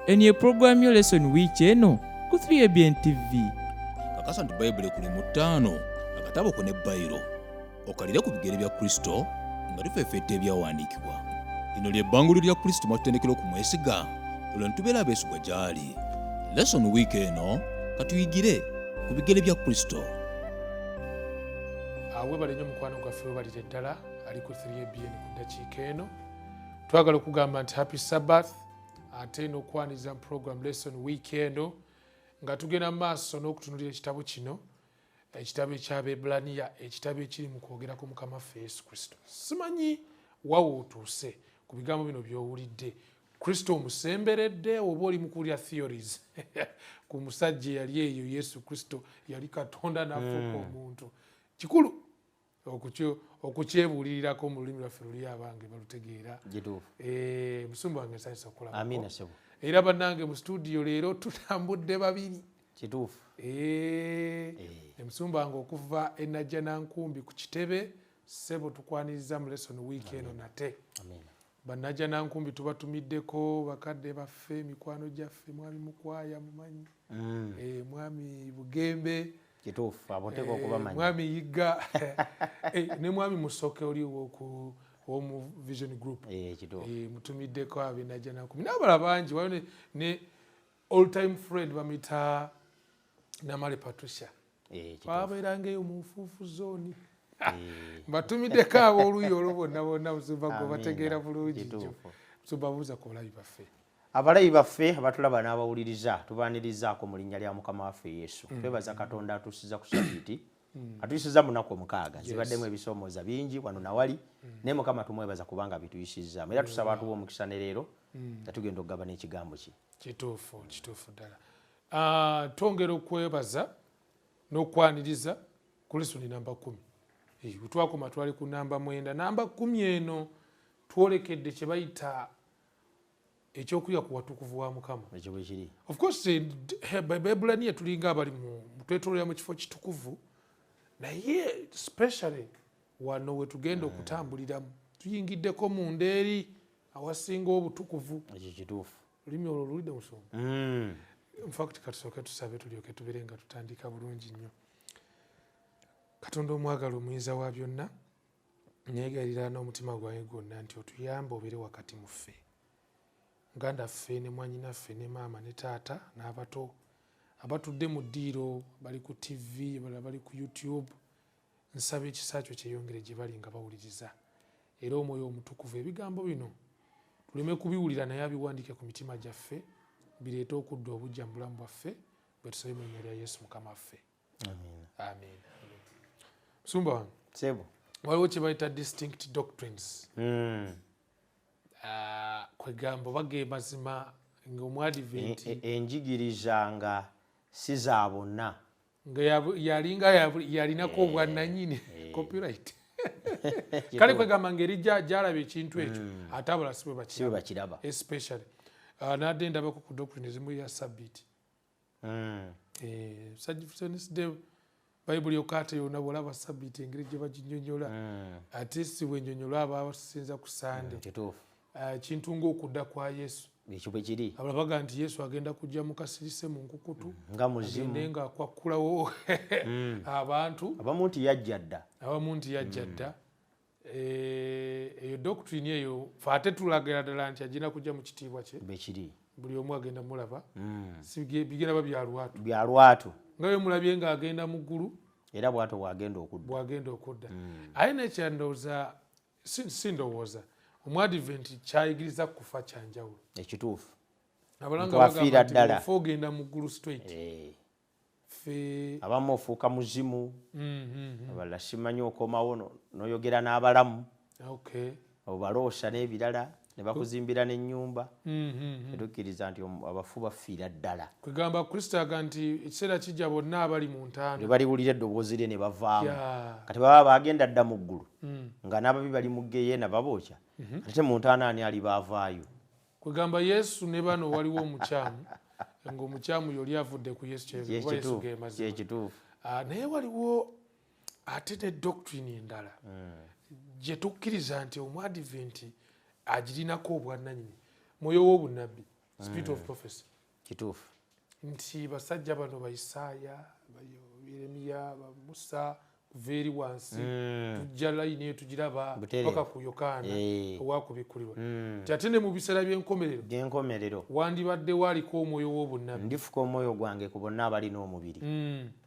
eno ye pulogulaamu yo Leesoni wiiki eno ku 3ABN TV. Kakasa nti Bayibuli kuli mu 5 akatabo ko ne Bayiro okalire ku bigere bya Kristo nga tufeefetta ebyawandiikibwa. Lino ly'ebbanguliro lya Kristo mwatutendekera okumwesiga olwo ntubeera abeesigwa gy'ali. Leesoni wiiki eno katuyigire ku bigere bya Kristo. Webale nnyo mukwano gwaffe webalire ddala ali ku 3ABN ku ddakiika eno. Twagala okugamba nti happy Sabbath ate n'okwaniriza mu program Leesoni wiiki eno nga tugenda mu maaso n'okutunuulira ekitabo kino, ekitabo eky'Abeebbulaniya, ekitabo ekiri mu kwogera ku Mukama waffe Yesu Kristo. Simanyi wawo otuuse ku bigambo bino by'owulidde. Kristo omusemberedde oba oli mu kuwulira theories ku musajja yali eyo Yesu Kristo yali Katonda n'afuuka omuntu. Kikulu okukyebuulirirako mu lulimi lwaffe luli abange balutegeera. Musumba wange nsanyusa okulabako. Amina sebo. Era bannange mu studio leero tutambudde babiri. Kituufu. Musumba wange okuva e Najjanankumbi ku kitebe sebo tukwaniriza mu Leesoni wiiki eno nate. Amina. Bannajjanankumbi tubatumiddeko bakadde baffe, mikwano gyaffe, mwami Mukwaya mumanyi, mwami Bugembe, kituufu aboteka okubamanyi, mwami Yiga ne mwami Musoke oliwo ku Home Vision Group. Kituufu. Mutumiddeko Abennajjanankumbi n'abalala bangi wayo ne all time friend bamita Namale Patricia. Babeeranga eyo mu Nfuufu zone. Mbatumiddeko ab'oluuyi olwo bonna Musumba gwe bategeera bulungi nnyo. Musumba buuza ku balabi baffe. Abalabi baffe abatulaba n'abawuliriza tubaanirizaako mu linnya lya Mukama waffe Yesu. Twebaza Katonda atuusiza ku Ssabbiiti, atuyisiza mu nnaku omukaaga. Zibaddemu ebisoomooza bingi wano nawali, naye Mukama tumwebaza kubanga bituyisizaamu. Era tusaba atuwa omukisa ne leero nga tugenda okugaba n'ekigambo kye. Kituufu ddala. Twongera okwebaza n'okwaniriza ku Leesoni namba 10. Twakoma twali ku namba 9. Namba 10 eno twolekedde kye bayita ekyokulya ku watukuvu wa Mukama. Ekyo bwe kiri. Of course Baibulaniya tulinga abali twetolera mu kifo kitukuvu, naye especially wano we tugenda okutambuliramu tuyingiddeko mu ndeeri awasinga obutukuvu. Ekyo kituufu. Olulimi olwo lulidde Musumba. In fact katusooke tusabe tulyoke tubeere nga tutandika bulungi nnyo. Katonda omwagala omuyinza wa byonna, nneegalira n'omutima gwange gwonna nti otuyambe obeere wakati mu ffe. Muganda ffe ne mwannyinaffe ne maama ne taata n'abato abatudde mu ddiiro bali ku TV bali ku YouTube, nsaba ekisa kyo kyeyongere gye bali nga bawuliriza. Era omwoyo omutukuvu ebigambo bino tuleme kubiwulira naye abiwandiike ku mitima gyaffe, bireete okudda obujja mu bulamu bwaffe, bwe tusaba mu linnya lya Yesu Mukama waffe. Amen. Musumba wange. Sebo. Waliwo kye bayita distinct doctrines. Kwegamba bage mazima ng'Omwadiventi enjigiriza nga si za bonna nga yalinga yalinako obwannannyini copyright. Kale kwegamba ngeri gyalaba ekintu ekyo ate abala si bwe bakiraba especially nadde ndabako ku doctrine ezimu ya Ssabbiiti. Sajjifusonisidde Bayibuli yokaate yonna bw'olaba Ssabbiiti engeri gye baginnyonnyola ate si bwe nnyonnyola abasinza ku Sande. Kintu ng'okudda kwa Yesu. Ekyo bwe kiri. Abalala baga nti Yesu agenda kujja mu kasirise mu nkukutu nga muzimu agende ng'akwakkulawo abantu. Abamu nti yajja dda. Eyo doctrine eyo fe ate tulagira ddala nti agenda kujja mu kitiibwa kye. Bwe kiri. Buli omu agenda mulaba. Bigenda ba bya lwatu. Nga bwe mulabye ng'agenda mu ggulu. Era bw'atyo bw'agenda okudda. Aye nekyandowooza si ndowooza Omwadiventi kyayigiriza kufa kyanjawulo. Ekituufu. Abalanga bagamba nti bw'ofa ogenda mu ggulu straight. Abamu ofuuka muzimu, abalala simanyi okomawo n'oyogera n'abalamu, obaloosa n'ebirala ne bakuzimbira n'ennyumba. Tukkiriza nti abafu bafiira ddala. Kwegamba Kristo aga nti ekiseera kijja bonna abali mu ntaana ne baliwulira eddoboozi lye ne bavaamu. Kati baba bagenda dda mu ggulu nga n'ababi bali mu ggeyeena babookya, ate mu ntaana ani alibaavaayo? Kwegamba Yesu ne bano waliwo omukyamu ng'omukyamu yoli avudde ku Yesu kyekituufu. Naye waliwo ate ne doctrine endala gye tukkiriza nti Omwadiventi agirinako obwannannyini, mwoyo w'obunnabbi. spirit of prophecy. Kituufu. Nti basajja bano ba Isaaya, ba Yeremiya, ba Musa kuva eri wansi tujja layini eyo tugiraba paka ku Yokaana owakubikkulibwa. Nti ate ne mu biseera by'enkomerero wandibadde waaliko omwoyo w'obunnabbi. Ndifuka omwoyo gwange ku bonna abalina omubiri.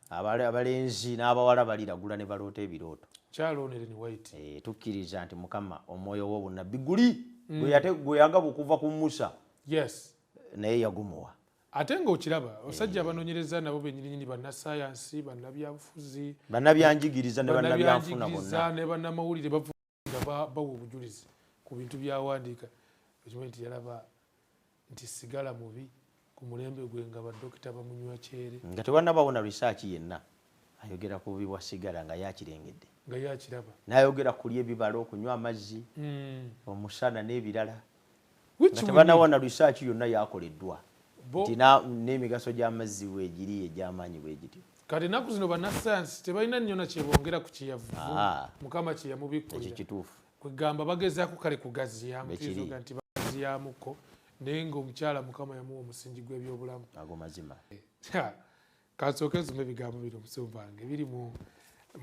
Abalenzi n'abawala baliragula ne baloota ebirooto. Kyaloonere ni White. Tukkiriza nti Mukama omwoyo w'obunnabbi guli gwe yagaba okuva ku Musa. Yes. Naye yagumuwa. Ate ng'okiraba abasajja abanoonyereza nabo bennyini bannassaayansi, bannabyabufuzi, bannabyanjigiriza ne bannabyanfuna bonna ne bannamawulire bavuga bawa obujulizi ku bintu byawandiika. Ekimanyi nti yalaba nti sigala mubi ku mulembe gwe nga baddokita bamunywa kyere. Nga tewannabawona research yenna ayogera ku bubi bwa sigala nga yakirengedde. Nga yakiraba. N'ayogera kulya ebibala, okunywa amazzi, omusana n'ebirala. Nga tebannabawona research yonna yakoleddwa. Nti n'emigaso gy'amazzi weegiri egy'amaanyi bwe gityo. Kati ennaku zino bannassaayansi tebalina nnyo na kyebongera ku kyeyavu. Mukama kye yamubikkulira. Ekyo kituufu. Kwegamba bagezaako kale kugaziyamu tuyinza nti bagaziyamuko naye ng'omukyala Mukama yamuwa omusingi gw'ebyobulamu. Ago mazima. Kansooke nsome ebigambo bino musumbange biri mu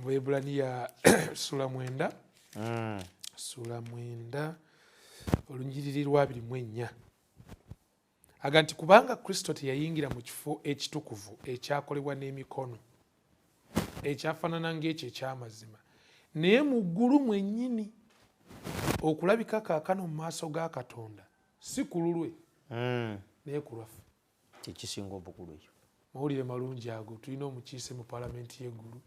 Ebbulaniya sula 9 sula 9 olunyiriri lwa 24. Aga nti kubanga Kristo teyayingira mu kifo ekitukuvu ekyakolebwa n'emikono ekyafaanana ng'ekyo eky'amazima naye mu ggulu mwennyini okulabika kaakano mu maaso ga Katonda si ku lulwe naye ku lwaffe. Ekisinga obukulu ekyo. Mawulire malungi ago tulina omukiise mu paalamenti y'eggulu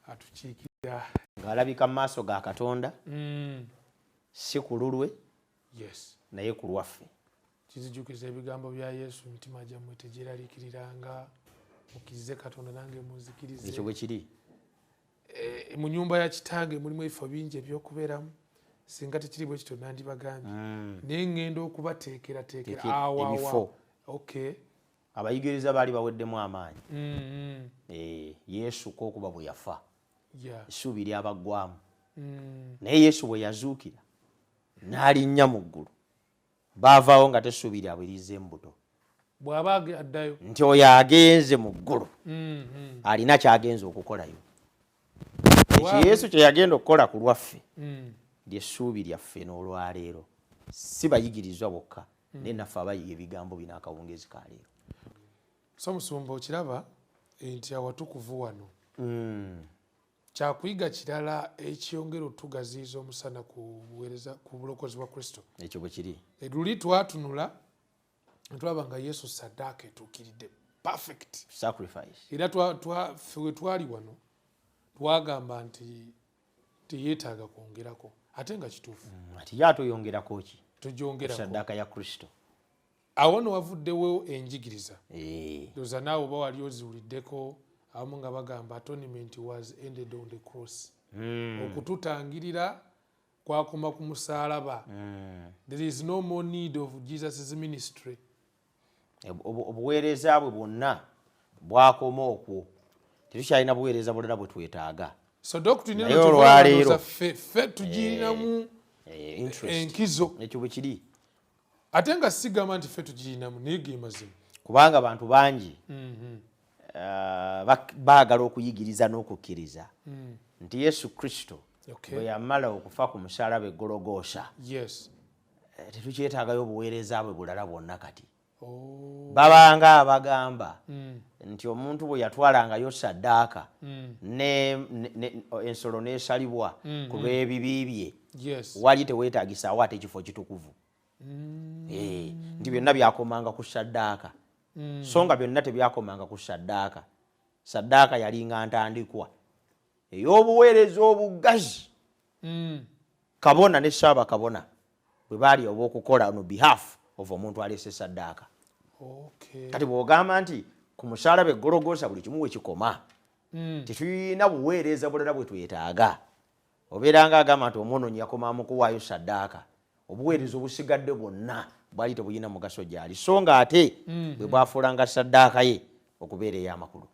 atukiikirira ng'alabika mu maaso ga Katonda si ku lulwe naye ku lwaffe. Kizijukiza ebigambo bya Yesu, emitima gyammwe tegiraliikiriranga, mukkirize Katonda nange munzikirize. Ekyo bwe kiri. Mu nnyumba ya Kitange mulimu ebifo bingi eby'okubeeramu, singa tekiri bwe kityo nandibagambye. Naye ŋŋenda okubateekerateekera awo. Okay. Abayigiriza baali baweddemu amaanyi. Yesu k'okuba bwe yafa essuubi lyabaggwamu. Naye Yesu bwe yazuukira n'alinnya mu ggulu. Baavaawo nga tessuubi lyabwe lizza embuto. Bw'aba addayo nti oyo agenze mu ggulu alina ky'agenza okukolayo. Ekyo Yesu kye yagenda okukola ku lwaffe ly'essuubi lyaffe n'olwaleero. Si bayigirizwa bokka naye naffe abayiga ebigambo bino akawungeezi ka leero. So Musumba okiraba nti awatukuvu wano kyakuyiga kirala ekyongera otugaziiza omusana ku bulokozi bwa Kristo. Ekyo bwe kiri. Luli twatunula netulaba nga Yesu saddaaka etuukiridde perfect sacrifice. Era we twali wano twagamba nti teyeetaaga kwongerako ate nga kituufu. Ati ye atoyongerako ki? Tugyongerako saddaaka ya Kristo. Awo no wavuddewo enjigiriza. Ndowooza naawe oba wali oziwuliddeko abamu nga bagamba atonement was ended on the cross. Okututangirira kwakoma ku musaalaba. There is no more need of Jesus' ministry. Obuweereza bwe bwonna bwakoma okwo. Tetukyalina buweereza bulala bwe twetaaga. So doctrine neno ffe tugirinamu enkizo. Ekyo bwe kiri. Ate nga sigamba nti ffe tugirinamu naye ge mazima. Kubanga abantu bangi baagala okuyigiriza n'okukkiriza nti Yesu Kristo bwe yamala okufa ku musaalaba e Gologoosa tetukyetaagayo obuweereza bwe bulala bwonna kati. Babanga abagamba nti omuntu bwe yatwalangayo saddaaka ensolo n'esalibwa ku lw'ebibi bye wali teweetaagisaawo ate ekifo kitukuvu. Nti byonna byakomanga ku saddaaka. So nga byonna tebyakomanga ku saddaaka. Saddaaka yalinga ntandikwa ey'obuweereza obugazi kabona ne ssaabakabona bwe baali obw'okukola on behalf of omuntu alese saddaaka. Kati bw'ogamba nti ku musaalaba e Gologoosa buli kimu we kikoma tetulina buweereza bulala bwe twetaaga. Obeeranga agamba nti omwonoonyi yakoma mu kuwaayo saddaaka. Obuweereza obusigadde bwonna bwali tebulina mugaso gyali so nga ate bwe bwafuulanga saddaaka ye okubeera ey'amakulu.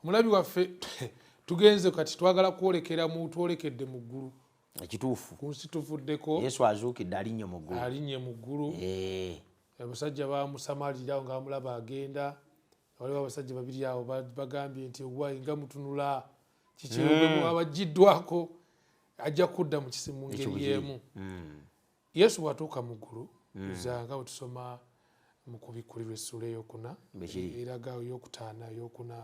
Omulabi waffe tugenze kati twagala kwolekedde mu ggulu ekituufu kunsitufuddeko Yesu azuukidde alinnye mu ggulu alinnye mu ggulu abasajja bamusamalira nga bamulaba agenda waliwo abasajja babiri awo bagambye nti ogwayi nga mutunula kikirobwe abagiddwako ajja kudda mu kisimu mu ngeri y'emu Yesu bw'atuuka mu ggulu nga bwe tusoma mu kubikkulirwa essula eyokuna eraga eyokutaana eyokuna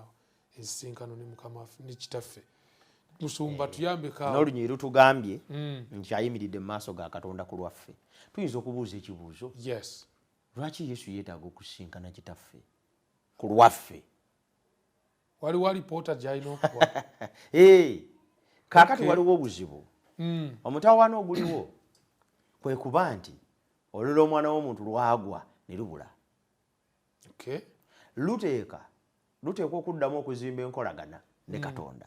ensisinkano ne mukama waffe ne kitaffe musumba tuyambeko n'olunyiri lutugambye nti ayimiridde mu maaso ga Katonda ku lwaffe tuyinza okubuuza ekibuuzo lwaki Yesu yeetaaga okusinkana kitaffe ku lwaffe waliwo alipoota gy'alina okuwa kaakati waliwo obuzibu omutawaana oguliwo kwe kuba nti olula omwana w'omuntu lwagwa ne lubula luteekwa okuddamu okuzimba enkolagana ne Katonda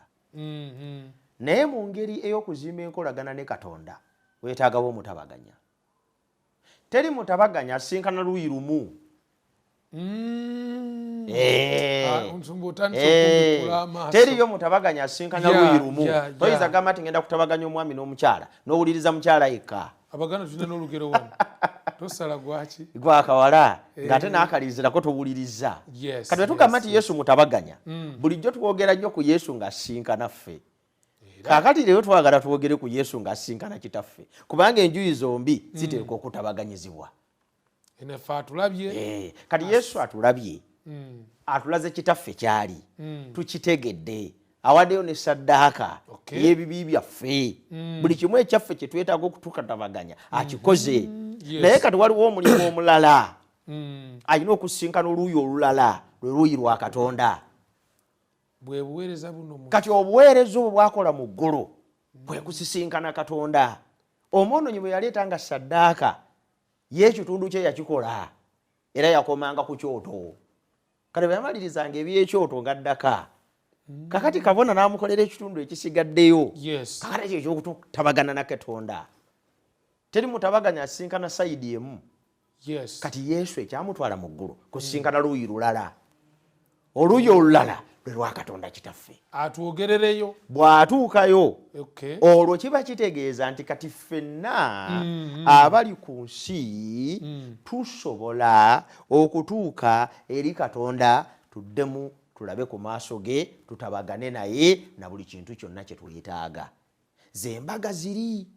naye mu ngeri ey'okuzimba enkolagana ne Katonda weetaagawo omutabaganya teri mutabaganya asinkana luuyi lumu teriyo mutabaganya asinkana luuyi lumu toyinza gamba nti ngenda kutabaganya omwami n'omukyala n'owuliriza mukyala yekka abaganda tulina n'olugero wano tosala gwaki gwakawala ng'ate n'akalizirako towuliriza kati bwe tugamba nti Yesu mutabaganya bulijjo twogera nnyo ku Yesu ng'asinkana ffe kaakati leero twagala twogere ku Yesu ng'asinkana kitaffe kubanga enjuyi zombi ziteekwa okutabaganyizibwa kati Yesu atulabye atulaze kitaffe kyali tukitegedde awaddeyo ne saddaaka ey'ebibi byaffe buli kimu ekyaffe kye twetaaga okutukatabaganya akikoze naye kati waliwo omulimu omulala alina okusinkana oluuyi olulala lwe luuyi lwa Katonda kati obuweereza obwo bwakola mu ggulu kwe kusisinkana Katonda omwonoonyi bwe yaleetanga saddaaka ye ekitundu kye yakikola era yakomanga ku kyoto kati bwe yamalirizanga ebyekyoto ng'addaka kakati kabona n'amukolera ekitundu ekisigaddeyo kakati ekyo ekyokutabagana na Katonda teri mutabaganya asinkana sayidi emu kati Yesu ekyamutwala mu ggulu kusinkana luuyi lulala oluuyi olulala lwe lwa Katonda kitaffe atwogerereyo bw'atuukayo olwo kiba kitegeeza nti kati ffenna abali ku nsi tusobola okutuuka eri Katonda tuddemu tulabe ku maaso ge tutabagane naye na buli kintu kyonna kye twetaaga ze mbaga ziri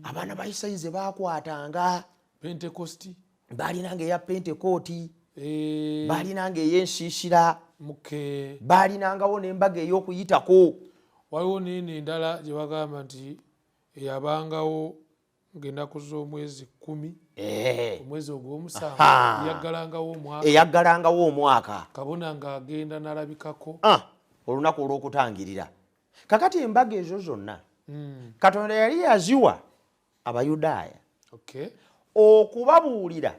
abaana ba Isirayiri ze baakwatanga Pentekosti baalinanga eya Pentekooti baalinanga ey'ensiisira baalinangawo n'embaga ey'okuyitako waliwo nene endala gye bagamba nti eyabangawo ng'ennaku z'omwezi 10 omwezi ogw'omusanvu eyaggalangawo omwaka kabona ng'agenda n'alabikako olunaku olw'okutangirira kakati embaga ezo zonna Katonda yali yaziwa Abayudaaya okubabuulira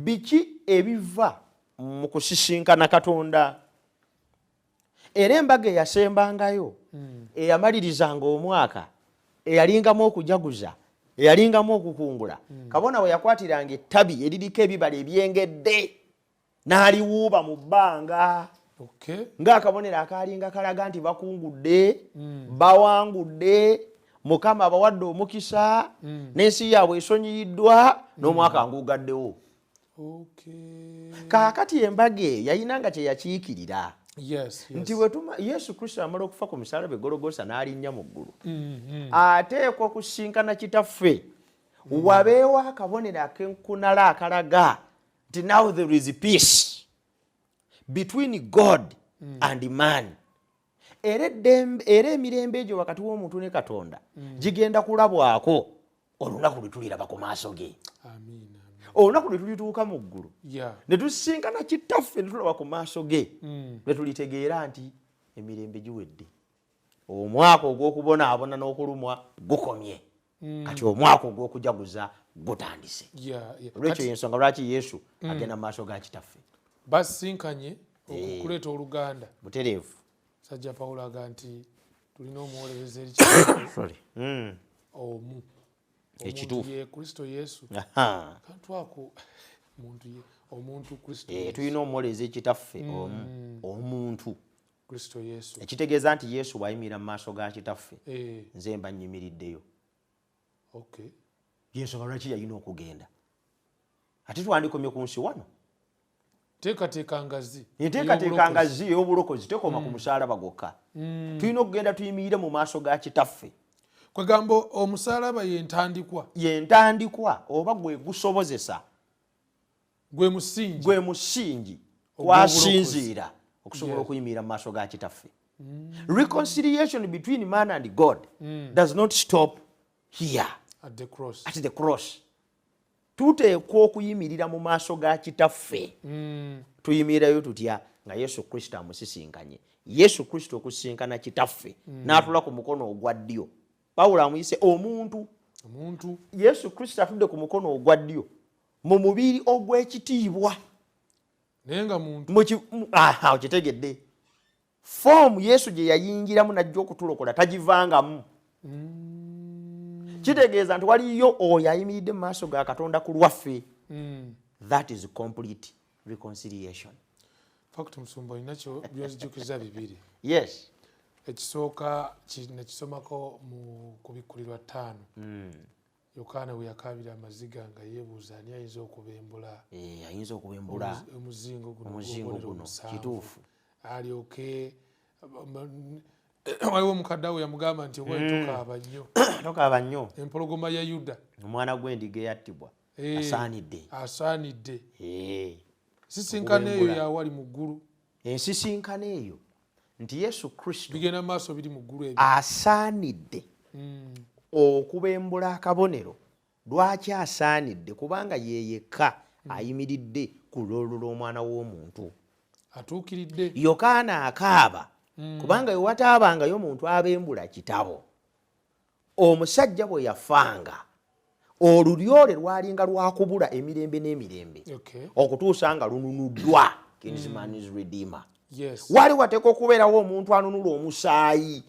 biki ebiva mu kusisinkana Katonda era embaga eyasembangayo eyamalirizanga omwaka eyalingamu okujaguza eyalingamu okukungula kabona we yakwatiranga ettabi eririko ebibala ebyengedde n'aliwuuba mu bbanga ng'akabonero akalinga kalaga nti bakungudde bawangudde Mukama abawadde omukisa n'ensi yaabwe esonyiyiddwa n'omwaka ngugaddewo kaakati embaga eyo yayinanga kye yakiikirira nti Yesu Kristo amala okufa ku musaalaba e Gologoosa n'alinnya mu ggulu ateekwa okusinkana kitaffe wabeewo akabonero ak'enkunala akalaga nti now there is peace between God and man era emirembe egyo wakati w'omuntu ne Katonda gigenda kulabwako olunaku lwe tuliraba ku maaso ge olunaku lwe tulituuka mu ggulu ne tusinkana kitaffe ne tulaba ku maaso ge ne tulitegeera nti emirembe giwedde omwaka ogw'okubonaabona n'okulumwa gukomye kati omwaka ogw'okujaguza gutandise olwekyo yensonga lwaki Yesu agenda mu maaso ga kitaffe basinkanye okuleeta oluganda butereevu sajja Pawulo aga nti tulina omuwolereza eri kitaffe omu ekituufu ye Kristo Yesu kantu ako omuntu Kristo tulina omuwolereza ekitaffe omuntu Kristo Yesu. Ekitegeeza nti Yesu bw'ayimirira mu maaso ga kitaffe nze mba nnyimiriddeyo. Okay. Yesu lwaki yalina okugenda? Ate twandikomye ku nsi wano. Teekateeka ngazi. Enteekateeka ngazi ey'obulokozi tekoma ku musaalaba gwokka. Tulina okugenda tuyimirire mu maaso ga kitaffe. Kwegamba omusaalaba yentandikwa. Yentandikwa oba gwe gusobozesa. Gwe musingi. Gwe musingi kwasinziira okusobola okuyimirira mu maaso ga kitaffe. Reconciliation between man and God does not stop here. At the cross. At the cross. Tuteekwa okuyimirira mu maaso ga kitaffe. Tuyimirirayo tutya nga Yesu Kristo amusisinkanye. Yesu Kristo okusisinkana kitaffe n'atula ku mukono ogwa ddyo. Pawulo amuyise omuntu. Yesu Kristo atudde ku mukono ogwa ddyo mu mubiri ogw'ekitiibwa. Naye nga muntu. Okitegedde. Foomu Yesu gye yayingiramu najja okutulokola tagivangamu. Kitegeeza nti waliyo oyo ayimiridde mu maaso ga Katonda ku lwaffe. That is complete reconciliation. Fact musumba inakyo byonzijukiza bibiri. Yes. Ekisooka nekisomako mu kubikkulirwa 5. Yokaana we yakabira amaziga nga yeebuuza ani ayinza okubembula. Ayinza okubembula omuzingo guno kituufu. Alyoke waliwo mukadde we yamugamba nti tokaaba nnyo. Tokaaba nnyo. Empologoma ya Yuda. Omwana gw'endiga eyattibwa. Asaanidde. Sisinkana eyo yawali mu ggulu. Ensisinkana eyo nti Yesu Kristo bigenda maaso biri mu ggulu ebyo. Asaanidde okubembula akabonero. Lwaki asaanidde? Kubanga ye yekka ayimiridde ku lwolu lw'omwana w'omuntu. Atuukiridde. Yokaana akaaba kubanga we wataabangayo omuntu abembula kitabo. Omusajja bwe yafanga olulyo lwe lwalinga lwakubula emirembe n'emirembe okutuusa nga lununuddwa. Kinsman is redeemer. Wali wateeka okubeerawo omuntu anunula omusaayi.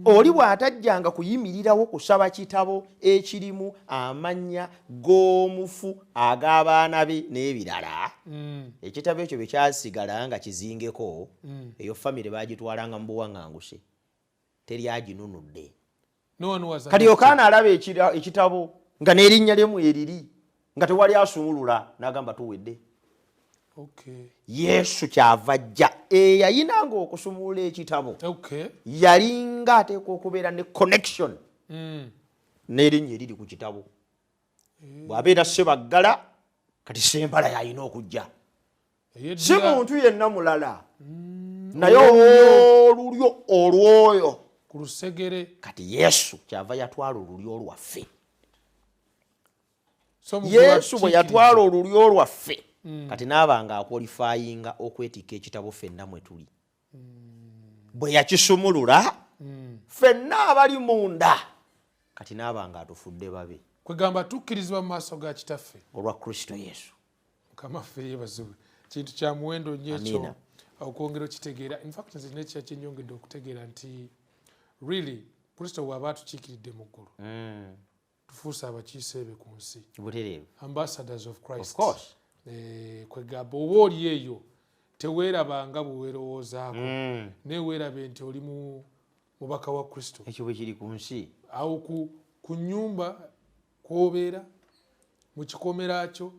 Oli bw'atajjanga kuyimirirawo kusaba kitabo ekirimu amannya g'omufu ag'abaana be n'ebirala. Ekitabo ekyo bwe kyasigala nga kizingeko eyo famire baagitwalanga mu buwaŋŋanguse. Teri aginunudde. Kati Yokaana alaba ekitabo nga n'erinnya lyemu eriri nga tewali asumulula n'agamba tuwedde. Yesu kyava ajja eyayinanga okusumulula ekitabo yalinga ateekwa okubeera ne connection n'erinnya eriri ku kitabo. Bw'abeera Ssebaggala kati Ssempala yalina okujja. Si muntu yenna mulala naye olulyo olwoyo ku lusegere. Kati Yesu kyava yatwala olulyo lwaffe. Yesu bwe yatwala olulyo lwaffe kati n'abanga akwalifayinga okwetikka ekitabo ffenna mwe tuli. Bwe yakisumulula ffenna abali munda kati n'abanga atufudde babe. Kwegamba tukkirizibwa mu maaso ga kitaffe olwa Kristo Yesu. Mukama ffe yeebazibwe. Kintu kya muwendo nnyo ekyo okwongera okitegeera. In fact nze nekya kyenyongedde okutegeera nti really Kristo bw'aba atukiikiridde mu ggulu tufuuse abakiise be ku nsi. Ambassadors of Christ. Of course. Kwegamba oba oli eyo teweerabanga bwe weerowoozaako naye weerabe nti oli mubaka wa Kristo. Ekyo bwe kiri ku nsi. Awo ku nnyumba kw'obeera mu kikomera kyo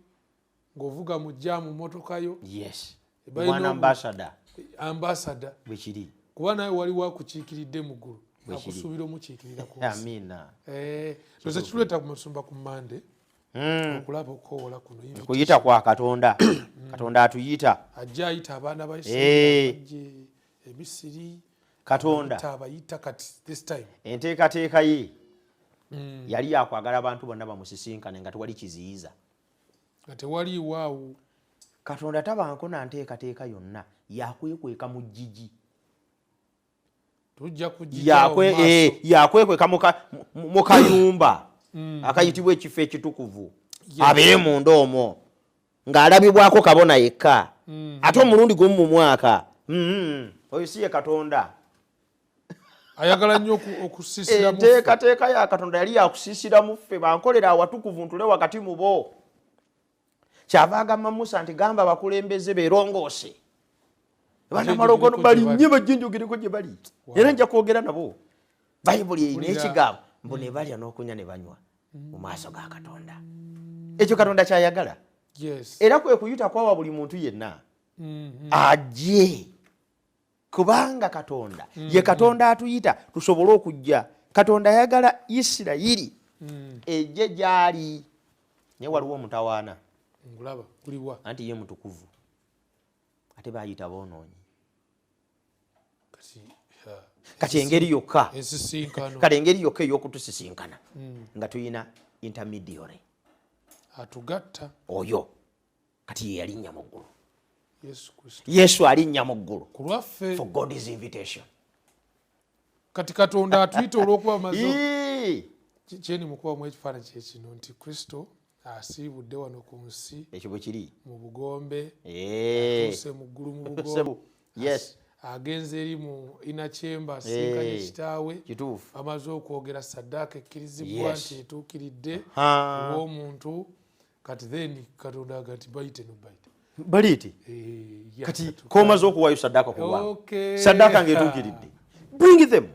ng'ovuga mu jjaamu mmotoka yo. Yes. Bwana ambassador bwe kiri. Kuba nawe waliwo akukiikiridde mu ggulu akusuubira omukiikirira ku nsi. Amina. Nze kiruleeta ku musumba ku Mande okulaba okukowola kuno. Kuyita kwa Katonda. Katonda atuyita. Ajja ayita abaana ba Isirayiri Emisiri. Katonda abayita kati this time. Enteekateeka ye yali yakwagala abantu bonna bamusisinkane nga tewali kiziyiza. Nga tewali waawo. Katonda tabanko na nteekateeka yonna yakwekweka mu Ggigi. Tujja kujja yakwekweka mu kayumba akayitibwa ekifo ekitukuvu abeere munda omwo ng'alabibwako kabona yekka ate omulundi gumu mu mwaka. Oyo si ye Katonda. Ayagala nnyo okusiisira mu enteekateeka ya Katonda yali yakusiisira mu ffe bankolera awatukuvu ntule wakati mu bo. Kyava agamba Musa nti gamba abakulembeze beerongoose bana malogono bali nnyo bajje njogereko gye bali era nja kwogera nabo bayibuli erina ekigambo mbu ne balya n'okunywa ne banywa mu maaso ga Katonda. Ekyo Katonda kyayagala. Era kwe kuyita kwawa buli muntu yenna ajje kubanga Katonda ye Katonda atuyita tusobole okujja. Katonda ayagala Isirayiri ejje gyali. Naye waliwo omutawaana anti ye mutukuvu ate bayita boonoonyi. Kati engeri yokka kale engeri yokka ey'okutusisinkana nga tuyina intermediary atugatta oyo kati ye yalinnya mu ggulu. Yesu alinnya mu ggulu for God's invitation. Kati Katonda atuyita olw'okuba mazo kyeni mukuba mu ekifaananyi kyekino nti Kristo asiibudde wano ku nsi ekyo bwe kiri mu bugombe atuuse mu ggulu mu bugombe yes agenze eri mu inner chamber asinkanye kitaawe amaze okwogera saddaaka ekkirizibwa nti etuukiridde olw'omuntu kati then Katonda agati bayite nobayite baliiti kati komaze okuwaayo saddaaka kuwa saddaaka ng'etuukiridde bring them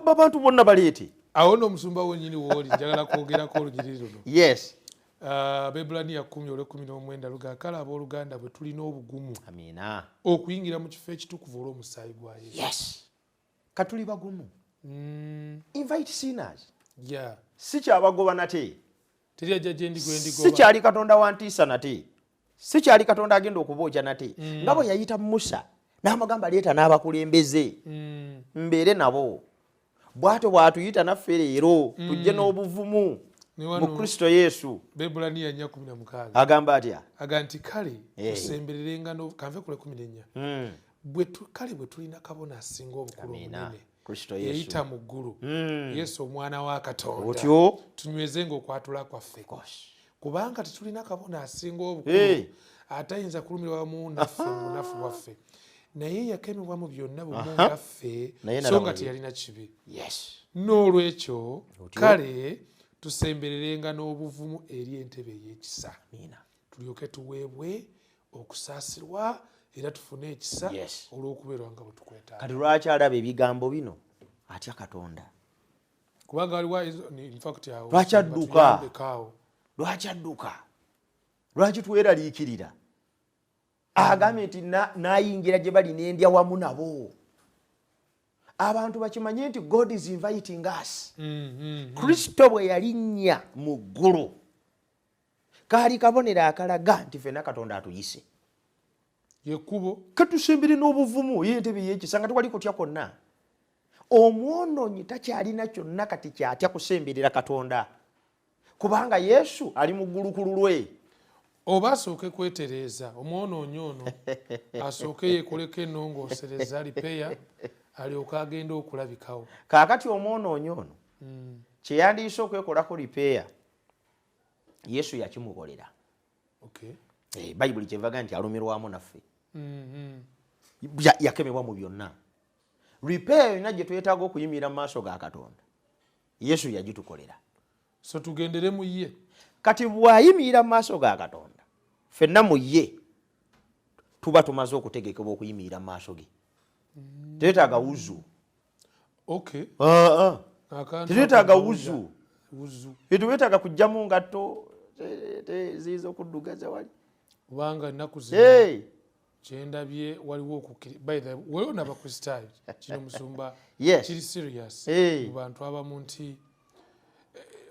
babantu bonna baleete. Awo n'omusumba wennyini wooli njagala kwogerako olugiriri luno. Yes. Abaebbulaniya 10:19 luga kale abooluganda bwe tulina obugumu. Amiina. Okuyingira mu kifo ekitukuvu olw'omusaayi gwa Yesu. Yes. Katuli bagumu. Invite sinners. Yeah. Si kyabagoba nate. Teri ajja gye ndigoba. Si kyali Katonda wa ntiisa nate. Si kyali Katonda agenda okubookya nate. Nga bwe yayita Musa n'amagamba leeta n'abakulembeze. Mbeere nabo. Bw'atyo bw'atuyita naffe leero tujje n'obuvumu mu Kristo Yesu. Abaebbulaniya 4:16 agamba atya? Aga nti kale tusembererenga kanve kule 14 kale bwe tulina kabona asinga obukulu obunene Kristo Yesu yayita mu ggulu Yesu omwana wa Katonda otyo tunywezenga okwatula kwaffe kubanga tetulina kabona asinga obukulu atayinza kulumirwa wamu naffe mu bunafu bwaffe naye yakemebwa mu byonna bumu ngaffe so nga teyalina kibi. N'olwekyo kale tusembererenga n'obuvumu eri entebe ey'ekisa tulyoke tuweebwe okusaasirwa era tufune ekisa olw'okubeerwa nga bwe tukwetaaga. Kati lwaki alaba ebigambo bino atya Katonda? Kubanga waliwo lwaki adduka? Lwaki tweraliikirira? Agambye nti n'ayingira gye bali n'endya wamu nabo. Abantu bakimanye nti God is inviting us. Kristo bwe yalinnya mu ggulu kaali kabonero akalaga nti ffenna Katonda atuyise. Ekkubo katusembere n'obuvumu y'entebe y'ekisa nga tewali kutya kwonna. Omwonoonyi takyalina kyonna kati kyatya kusemberera Katonda kubanga Yesu ali mu ggulu ku lulwe. Oba asooke kwetereeza omwonoonyi ono asooke yeekoleko ennongoosereza lipeya alyoke agenda okulabikawo. Kaakati omwonoonyi ono kye yandiise okwekolako lipeya Yesu yakimukolera. Bayibuli kyevaga nti alumirwamu naffe. Yakemebwa mu byonna. Lipeya yonna gye twetaaga okuyimirira mu maaso ga Katonda Yesu yagitukolera. So tugendere mu ye. Kati bw'ayimirira mu maaso ga Katonda ffenna mu ye tuba tumaze okutegekebwa okuyimirira mu maaso ge. Tetaaga wuzu. Tetaaga wuzu. Tetwetaaga kujjamu ngatto ziiza okuddugaza wali. Kubanga ennaku zino kyendabye waliwo okukkiri by the way waliwo n'abakristaayo kino musumba kiri serious mu bantu abamu nti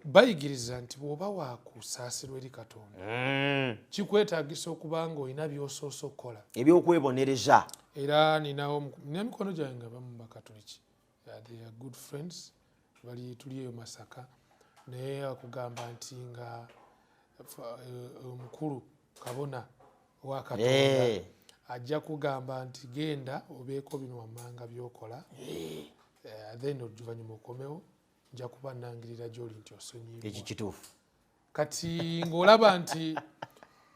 bayigiriza nti bw'oba waakusaasirwa eri Katonda kikwetaagisa okuba nga olina by'osoose okukola eby'okwebonereza. Era nina mikono gyange nga bamu bakatoliki they are good friends bali tuli eyo Masaka naye akugamba nti nga omukulu kabona wa Katonda ajja kugamba nti genda obeeko bino wammanga by'okola then oluvannyuma okomewo nja kuba nangirira gy'oli nti osonyiibwa. Ekyo kituufu. Kati ng'olaba nti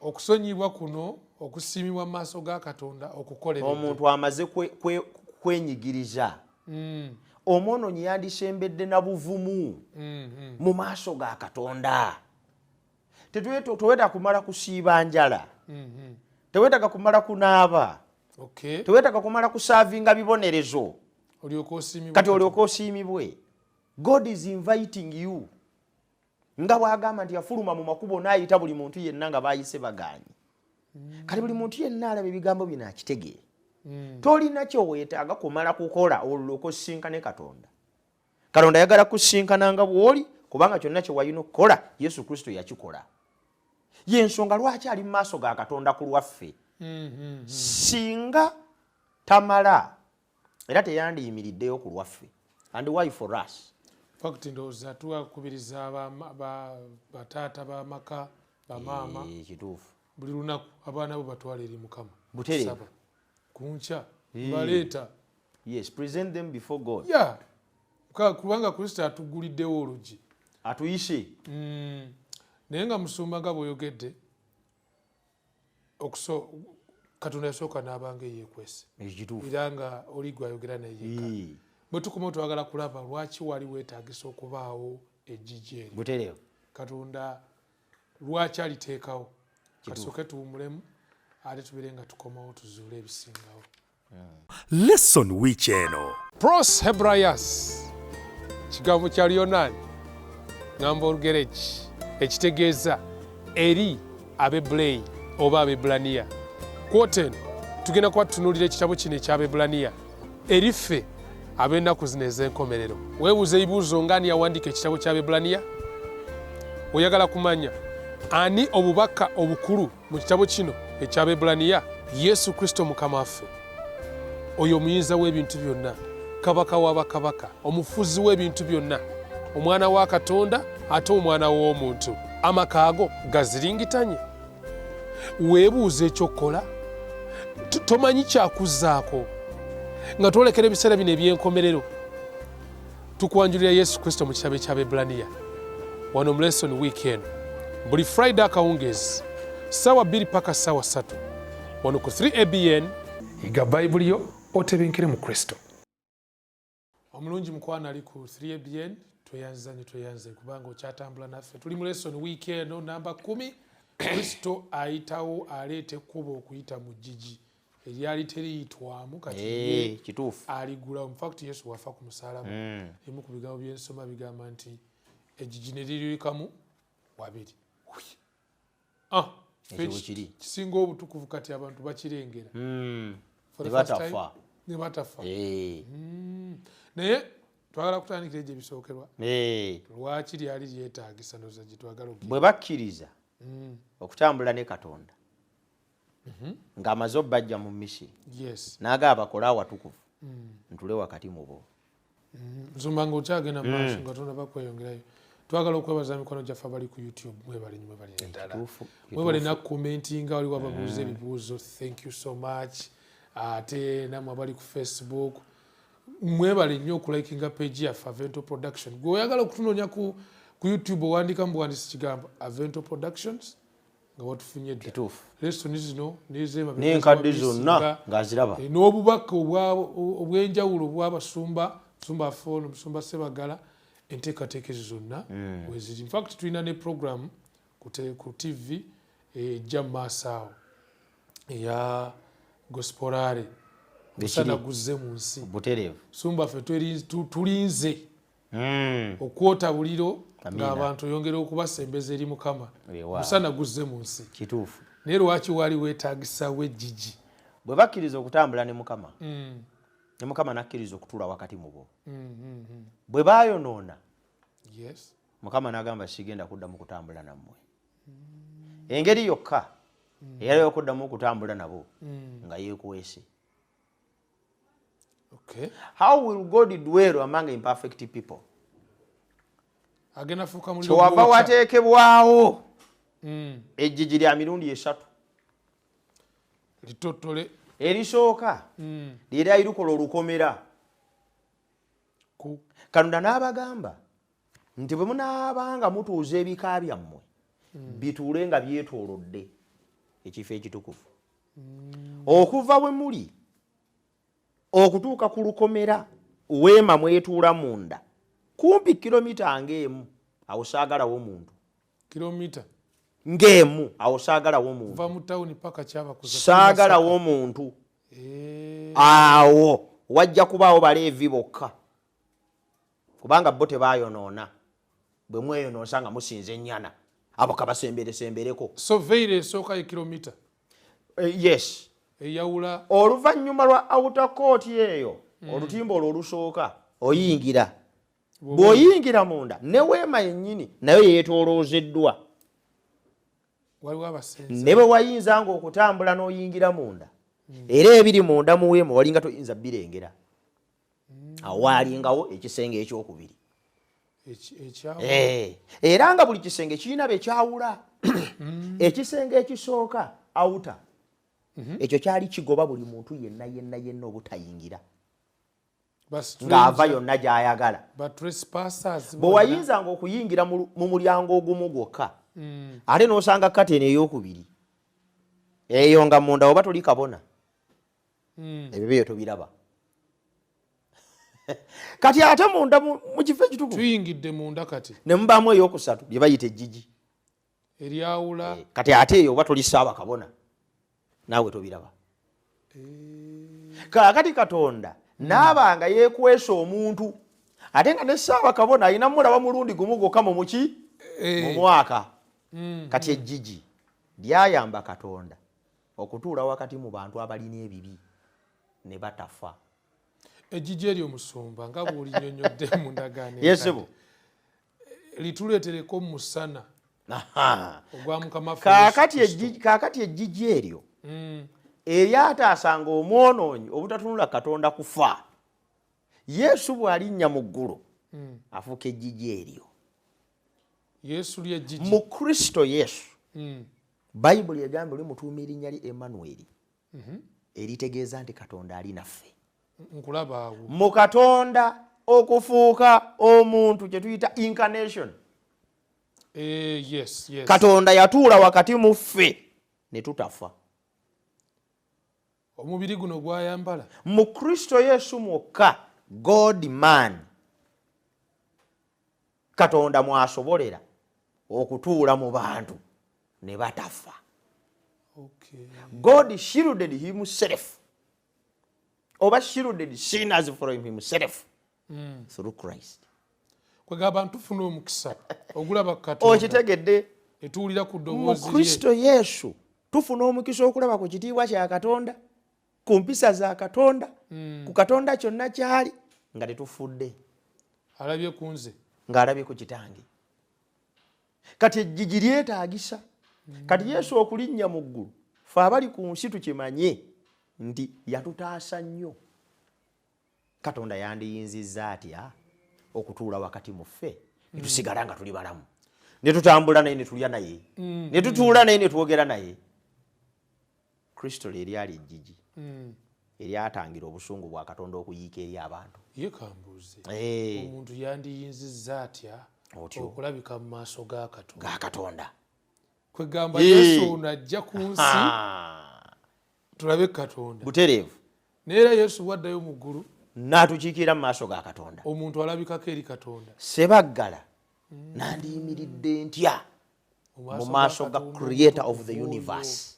okusonyiibwa kuno okusiimibwa mu maaso ga Katonda okukoleredde omuntu amaze kwenyigiriza. Omwonoonyi yandisembedde na buvumu mu maaso ga Katonda. Tewetaaga kumala kusiiba njala. Tewetaaga kumala kunaaba. Okay. Tewetaka kumala kusavinga bibonerezo. Kati olyoka osiimibwe. God is inviting you. Nga bwagamba nti yafuluma mu makubo n'ayita buli muntu yenna nga bayise baganye. Kati buli muntu yenna alaba ebigambo bino akitegeera. Tolina kyoweetaaga kumala kukola olyoka osisinkane Katonda. Katonda ayagala kusinkana nga bw'oli kubanga kyonna kye walina okukola Yesu Kristo yakikola. Y'ensonga lwaki ali mu maaso ga Katonda ku lwaffe. Singa tamala era teyandiyimiriddeyo ku lwaffe. And why for us? Fact ndowooza tuwakubiriza bataata b'amaka bamaama kituufu buli lunaku abaana bo batwala eri Mukama butereevu kunkya baleeta. Yes, present them before God. Yeah. Kubanga Kristo atuguliddewo olugi atuyise. Naye nga musumba nga bw'oyogedde Katonda yasooka n'abanga yeekwese era nga oli gwayogera naye yekka. Bwe tukoma twagala kulaba lwaki wali weetaagisa okubaawo eggigi eri. Butereevu. Katonda lwaki aliteekawo. Kasooke tuwumulemu ate tubeere nga tukomawo tuzuule ebisingawo. Lesson Wiiki eno. Pros Hebraios kigambo kya Lyonaani ngamba Olugereki ekitegeeza eri Abebulayi oba Abebulaniya. Kwota eno tugenda kuba tutunuulira ekitabo kino eky'Abebulaniya eri ffe ab'ennaku zino ez'enkomerero. Weebuuza ebibuuzo ng'ani yawandiika ekitabo ky'Abebulaniya? Oyagala kumanya ani obubaka obukulu mu kitabo kino eky'Abebulaniya? Yesu Kristo Mukama waffe, oyo omuyinza w'ebintu byonna, kabaka w'abakabaka, omufuzi w'ebintu byonna, omwana wa Katonda ate omwana w'omuntu. Amaka ago gaziringitanye? Weebuuza ekyokola, tomanyi kyakuzzaako nga twolekera ebiseera bino eby'enkomerero. Tukwanjulira Yesu Kristo mu kitabo eky'Abebulaniya wano mu Leesoni wiiki eno buli Friday akawungeezi ssaawa 2 paka ssaawa 3 wano ku 3ABN. Yiga Bayibuli yo otebenkere mu Kristo. Omulungi mukwana ali ku 3ABN, tweyanze kubanga okyatambula naffe. Tuli mu Leesoni wiiki eno namba 10. Kristo ayitawo aleeta ekkubo okuyita mu Ggigi eryali teriyitwamu kati kituufu aligula. In fact Yesu wafa ku musalaba. Emu ku bigambo by'ensoma bigamba nti eggigi ne lirikamu wabiri. Kisinga obutukuvu kati abantu bakirengera. Ne batafa. Naye twagala kutandikira egyo ebisookerwa. Lwaki lyali lyetaagisa ndoza gye twagala okugenda. Bwe bakkiriza okutambula ne Katonda ng'amaze obbajja mu Misiri n'agaba bakole awatukuvu ntule wakati mu bo. Nsumba ng'okyagenda mu maaso nga Katonda bakweyongerayo. Twagala okwebaza mikono gyaffe abali ku YouTube. Mwebale ddala. Mwebale nakkomentinga waliwo ababuuza ebibuuzo. Thank you so much. Ate namwe abali ku Facebook mwebale nnyo okulikinga page yaffe Avento Production. Gwe oyagala okutunoonya ku YouTube owandiika mu buwandiisi kigambo Avento Productions nga watufunye dda. Leesoni zino n'enkadde zonna ng'aziraba. N'obubaka obw'enjawulo obw'abasumba, Musumba Afoono, Musumba Sebagala, enteekateeka ezo zonna weziri. In fact tulina ne program ku TV ejja mu maaso awo eya Gospelare musana guzze mu nsi. Butereevu. Musumba ffe tulinze okwota buliro ng'abantu oyongera okubasembeza eri Mukama. Musana guzze mu nsi. Kituufu. Naye lwaki wali weetaagisawo eggigi? Bwe bakkiriza okutambula ne Mukama ne Mukama nakkiriza okutuula wakati mu bo. Bwe baayonoona Mukama n'agamba sigenda kuddamu kutambula nammwe. Engeri yokka eyali okuddamu okutambula nabo nga yeekwese. How will God dwell among imperfect people? Kyewava wateekebwawo eggigi lya mirundi 3. Litotole erisooka lyera lirukola olukomera. Katonda n'abagamba nti bwe munaabanga mutuuza ebika byammwe bituule nga byetoolodde ekifo ekitukuvu. Okuva bwe muli okutuuka ku lukomera weema mwetuula munda kumpi kilomita ng'emu. Awo saagalawo muntu. Kilomita ng'emu. Awo saagalawo muntu. Va mu town paka Kyaba kuza. Saagalawo muntu. awo wajja kubaawo baleevi bokka kubanga bo tebayonoona bwe mweyonoosa nga musinza ennyana abo kabasemberesembereko. So veire esooka ekilomita yes eyawula oluvannyuma lwa outer court eyo olutimba olwo olusooka oyingira bw'oyingira munda ne weema yennyini nayo yeetooloozeddwa waliwo abasenza ne bwe wayinzanga okutambula n'oyingira munda era ebiri munda mu weema walinga toyinza birengera awo waalingawo ekisenge ekyokubiri era nga buli kisenge kirina be kyawula ekisenge ekisooka outer ekyo kyali kigoba buli muntu yenna obutayingira ng'ava yonna gy'ayagala. Bwe wayinzanga okuyingira mu mulyango ogumu gwokka ate n'osanga kateni ey'okubiri eyo nga munda oba toli kabona ebyo byo tobiraba. Kati ate munda mu kifo ekitukuvu tuyingidde munda kati ne mubaamu ey'okusatu bye bayita eggigi eryawula kati ate eyo oba toli saaba kabona naawe tobiraba. Kaakati Katonda naabanga yeekwesa omuntu ate nga ne saaba kabona alina mulaba mulundi gumu gwokka mu muki mu mwaka. Kati eggigi lyayamba Katonda okutuula wakati mu bantu abalina ebibi ne batafa. Ggigi ery'omusumba nga bw'olinyonyodde mu ndagaano yesebo lituleetereko musana ogwa Mukama kaakati eggigi eryo eryataasanga omwonoonyi obutatunula Katonda kufa. Yesu bw'alinnya mu ggulu afuuka eggigi eryo. Yesu ly'eggigi mu Kristo Yesu Bayibuli egamba limutuuma erinnya lye Emmanuel eritegeeza nti Katonda ali naffe. Nkulaba mu Katonda okufuuka omuntu kye tuyita incarnation. Yes. Katonda yatuula wakati mu ffe ne tutafa. Omubiri guno gwayambala mu Kristo Yesu mwokka God man Katonda mwasobolera okutuula mu bantu ne batafa. God shielded himself oba shielded sinners from himself through Christ. kwegamba ntufuna omukisa ogulaba Katonda okitegedde etuulira ku ddoboozi mu Kristo Yesu tufuna omukisa okulaba ku kitiibwa kya Katonda ku mpisa za Katonda ku Katonda kyonna kyali nga tetufudde alabye ku nze ng'alabye ku kitange. Kati eggigi lyetaagisa kati Yesu okulinnya mu ggulu ffe abali ku nsi tukimanye nti yatutaasa nnyo. Katonda yandiyinzizza atya okutuula wakati mu ffe ne tusigala nga tuli balamu ne tutambula naye ne tulya naye ne tutuula naye ne twogera naye. Kristo lye lyali eggigi eryatangira obusungu bwa Katonda okuyiika eri abantu. ye kambuuze omuntu yandiyinzizza atya okulabika mu maaso ga Katonda. Kwegamba Yesu ono ajja ku nsi tulabe Katonda butereevu neera Yesu bwaddayo mu ggulu n'atukiikira mu maaso ga Katonda. omuntu alabikako eri Katonda sebaggala nandiyimiridde ntya mu maaso ga creator of the universe.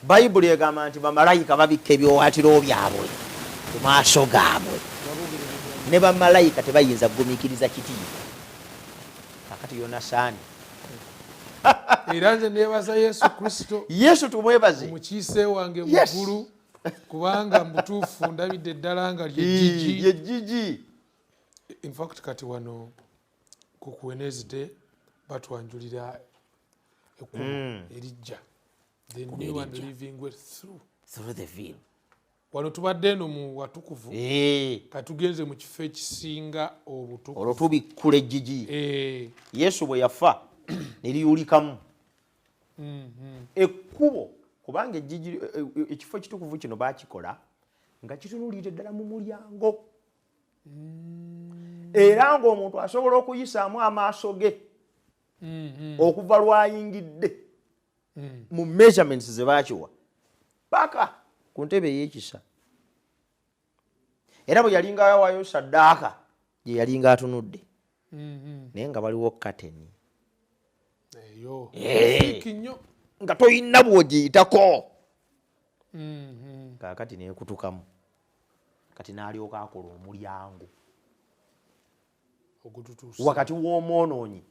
Bayibuli egamba nti bamalayika babikka ebiwawaatiro byabwe ku maaso gaabwe ne bamalayika tebayinza kugumiikiriza kitiibwa. Kakati Yonasaani era nze neebaza Yesu Kristo Yesu tumwebaze omukiise wange mu ggulu kubanga mutuufu ndabidde ddala nga ly'eggigi. In fact kati wano ku Wednesday batwanjulira ekkubo erijja the new and living way through the veil. Wano tubadde eno mu watukuvu katugenze mu kifo ekisinga obutukuvu olwo tubikkula eggigi. Yesu bwe yafa ne liyulikamu ekkubo kubanga eggigi ekifo ekitukuvu kino baakikola nga kitunulira ddala mu mulyango era ng'omuntu asobola okuyisaamu amaaso ge okuva lwayingidde mu measurements ze baakiwa paka ku ntebe ey'ekisa. Era bwe yalinga yawaayo saddaaka gye yalinga atunudde naye nga waliwo kateni eyo nnyo nga toyina bw'ogiyitako kaakati neekutukamu kati n'alyoka akola omulyango wakati w'omwonoonyi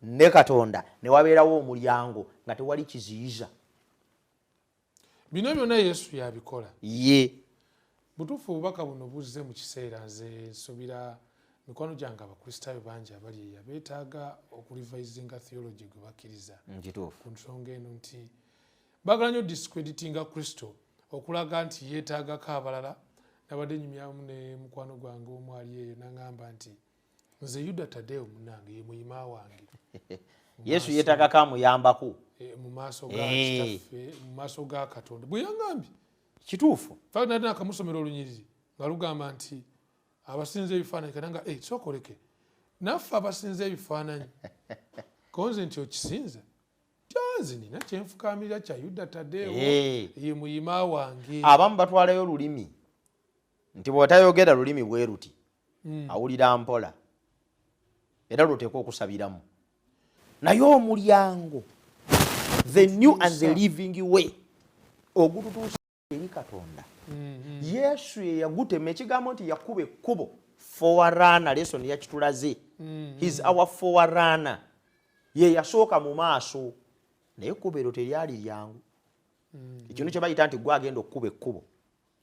ne Katonda ne wabeerawo omulyango nga tewali kiziyiza. Bino byonna Yesu yabikola. Ye butuufu obubaka buno buzze mu kiseera nze nsuubira mikwano gyange abakristaayo bangi abali beetaaga okulivayizinga theology gwe bakkiriza ku nsonga eno nti baagala nnyo discreditinga Kristo okulaga nti yeetaagako abalala. Nabadde nyumyamu ne mukwano gwange omu ali eyo n'aŋŋamba nti nze Yuda Tadeo munnange ye muyima wange. Yesu yeetaagako amuyambako mu maaso ga kitaffe mu maaso ga Katonda bwe yaŋŋambye kituufu. Nali nakamusomera olunyiriri nga lugamba nti abasinza ebifaananyi kananga sokoleke naffe abasinza ebifaananyi konze nti okisinza kyanze nina kyenfukaamirira kya Yuda Tadeo ye muyima wange. Abamu batwalayo lulimi nti bw'otayogera lulimi bwe ruti awulira mpola era luteekwa okusabiramu naye omulyango the new and the living way ogututuusa eri Katonda. Yesu ye yagutema ekigambo nti yakuba ekkubo forerunner. Leesoni yakitulaze. He's our forerunner. Ye yasooka mu maaso naye ekkubo eryo teryali lyangu. Ekintu kye bayita nti gwe agenda okukuba ekkubo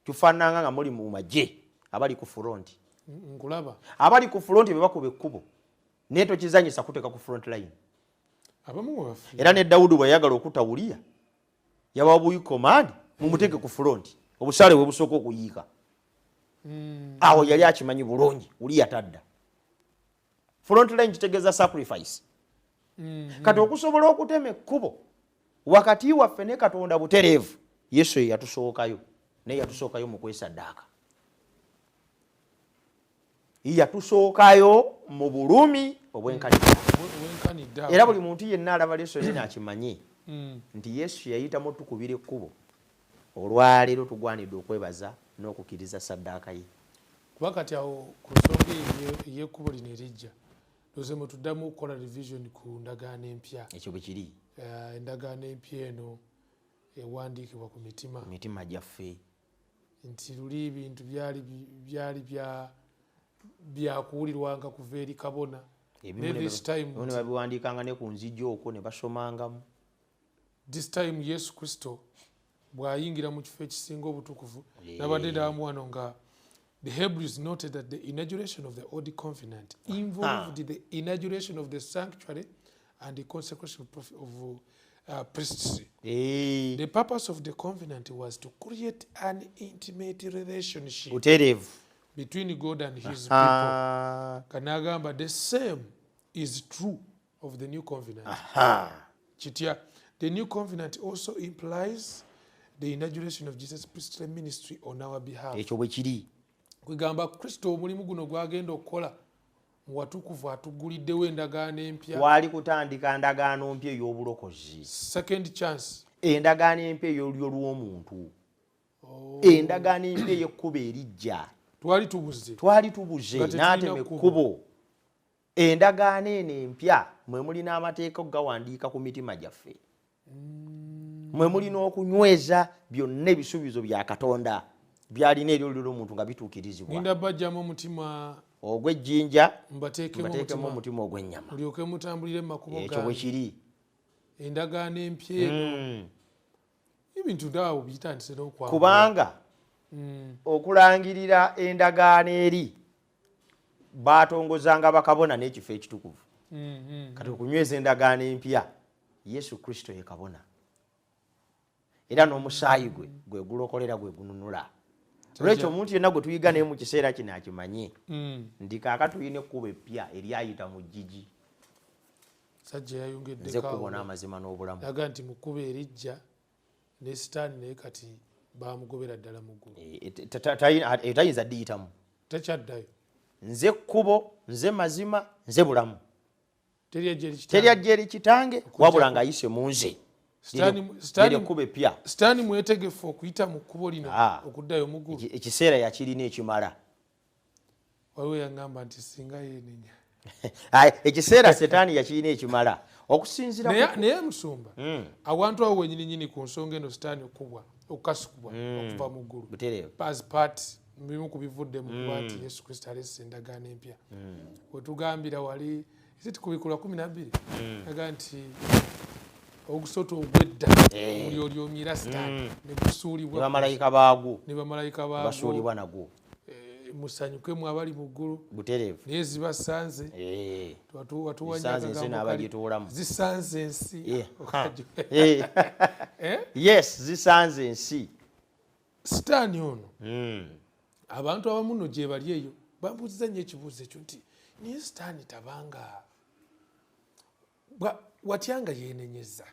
kifaananga nga muli mu magye abali ku front. Nkulaba abali ku front be bakuba ekkubo naye tokizanyisa kuteeka ku front line. Era ne Dawudi bwe yayagala okutta Uliya yabawa buyi command mumuteeke ku front obusale bwe busooka okuyiika. Awo yali akimanyi bulungi Uliya tadda. Front line kitegeeza sacrifice. Kati okusobola okutema ekkubo wakati waffe ne Katonda butereevu Yesu yatusookayo naye yatusookayo mu kwesaddaaka. Yatusookayo mu bulumi obwenkanidda. Era buli muntu yenna alaba Leesoni n'akimanye nti Yesu yayitamu tukubira ekkubo. Olwaleero tugwanidde okwebaza n'okukkiriza saddaaka ye. Kuba kati awo ku nsonga ey'ekkubo lino erijja tuze mwe tuddamu okukola revision ku ndagaano empya. Ekyo bwe kiri. Endagaano empya eno ewandiikibwa ku mitima gyaffe nti luli ebintu byali byakuwulirwanga kuva eri kabona. Ne babiwandiikanga ne ku nzijja okwo ne basomangamu. This time Yesu Kristo bw'ayingira mu kifo ekisinga obutukuvu nabadde ndamu wano nga the Hebrews noted that the inauguration of the Old Covenant involved the inauguration of the sanctuary and the consecration of priesthood. The purpose of the covenant was to create an intimate relationship between God and his people. Kanagamba the same is true of the new covenant. Chitya, the new covenant also implies the inauguration of Jesus' priestly ministry on our behalf. Ekyo bwe kiri. Kwegamba Kristo omulimu guno gwagenda okukola mu watukuvu atuguliddewo endagaano empya. Kwali kutandika ndagaano empya ey'obulokozi. Second chance. Endagaano empya ey'olulyo lw'omuntu. Endagaano empya ey'ekkubo erijja. Twali tubuze n'atema ekkubo. Endagaano eno empya mwe muli n'amateeka okugawandiika ku mitima gyaffe. Mwe muli n'okunyweza byonna ebisuubizo bya Katonda byalina eri olulyo lw'omuntu nga bituukirizibwa. Ninda bajjamu omutima ogw'ejjinja mbateekemu omutima ogw'ennyama. Mulyoke mutambulire mu makubo gange. Ekyo bwe kiri. Endagaano empya eno ebintu ndaawo bitandise n'okwagala. Kubanga okulangirira endagaano eri baatongozanga bakabona n'ekifo ekitukuvu. Kati okunyweza endagaano empya Yesu Kristo ye kabona. Era n'omusaayi gwe gulokolera gwe gununula. Lwekyo omuntu yenna gwe tuyiga naye mu kiseera kino akimanye nti kaakati tulina ekkubo eppya eryayita mu Ggigi. Sajja yayongeddeko nze kubona amazima n'obulamu. Yaga nti mu kkubo erijja ne Sitaani naye kati baamugobera ddala mu ggulu. Etayinza ddiyitamu. Takyaddayo. Nze kkubo, nze mazima, nze bulamu. Teryajja eri kitange wabula ng'ayise mu nze. Sitaani mwetegefu okuyita mu kkubo lino okuddayo mu ggulu. Ekiseera yakirina ekimala. Waliwo yaŋŋamba nti singa yeenenya. Ekiseera Setaani yakirina ekimala okusinzira naye musumba awantu awo wenyininyini ku nsonga eno Sitaani okubwa okukasukibwa okuva mu ggulu butereevu as part bimu ku bivudde mu kuba nti Yesu Kristo alese endagaano empya wetugambira wali kubikula 12 aga nti ogusota ogwedda olyomira sitaani ne gusuulibwa bamalayika baagwo ne bamalayika basuulibwa nagwo musanyukemu abali mu ggulu butereevu naye zibasanze zisanze ensi yes zisanze ensi sitaani ono abantu abamu nno gye bali eyo bambuuziza nnyo ekibuuzo ekyo nti naye sitaani tabanga watyanga yeenenyeza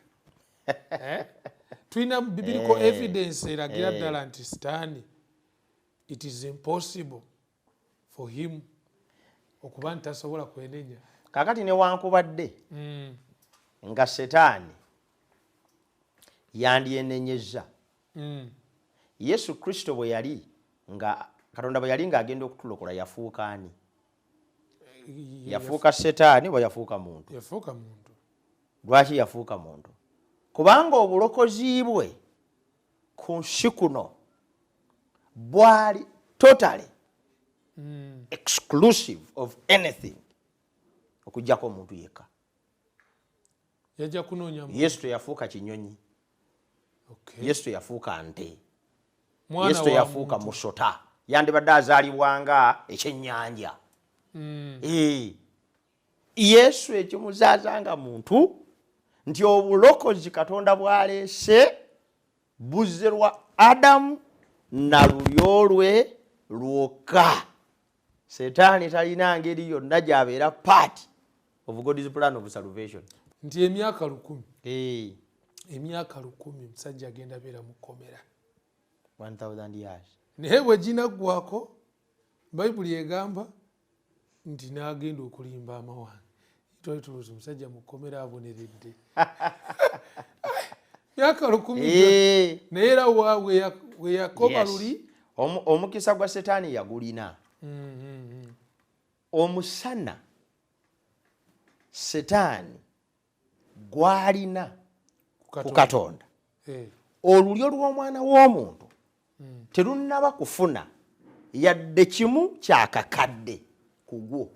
tulina biblical evidence eragira ddala nti sitaani it is impossible for him okuba nti tasobola kwenenya kakati newankubadde nga setaani yandyenenyeza Yesu Kristo bwe yali nga Katonda bwe yali ng'agenda okutulokola yafuuka ani? Yafuuka setaani bwe yafuuka muntu? Yafuuka muntu. Lwaki yafuuka muntu? Kubanga obulokozi bwe ku nsi kuno bwali totally exclusive of anything okujjako omuntu yekka. Yajja kunoonya muntu. Yesu teyafuuka kinyonyi. Okay. Yesu teyafuuka nte. Yesu teyafuuka musota. Yandibadde azaalibwanga ekyennyanja. Yesu ekimuzaazanga muntu nti obulokozi Katonda bwaleese buzze lwa Adamu na lulyo lwe lwokka. Setaani talina ngeri yonna gy'abeera part of God's plan of salvation. Nti emyaka 1000. Emyaka 1000 omusajja agenda beera mu kkomera. 1000 years. Naye bwe ginaggwako Bayibuli egamba nti n'agenda okulimba amawanga. Twali tulowooza omusajja mu kkomera aboneredde. Myaka 1000 naye era we yakoba luli omukisa gwa Setaani yagulina. Omusana Setaani gwalina ku Katonda. Olulyo lw'omwana w'omuntu terunnaba kufuna yadde kimu kyakakadde ku gwo.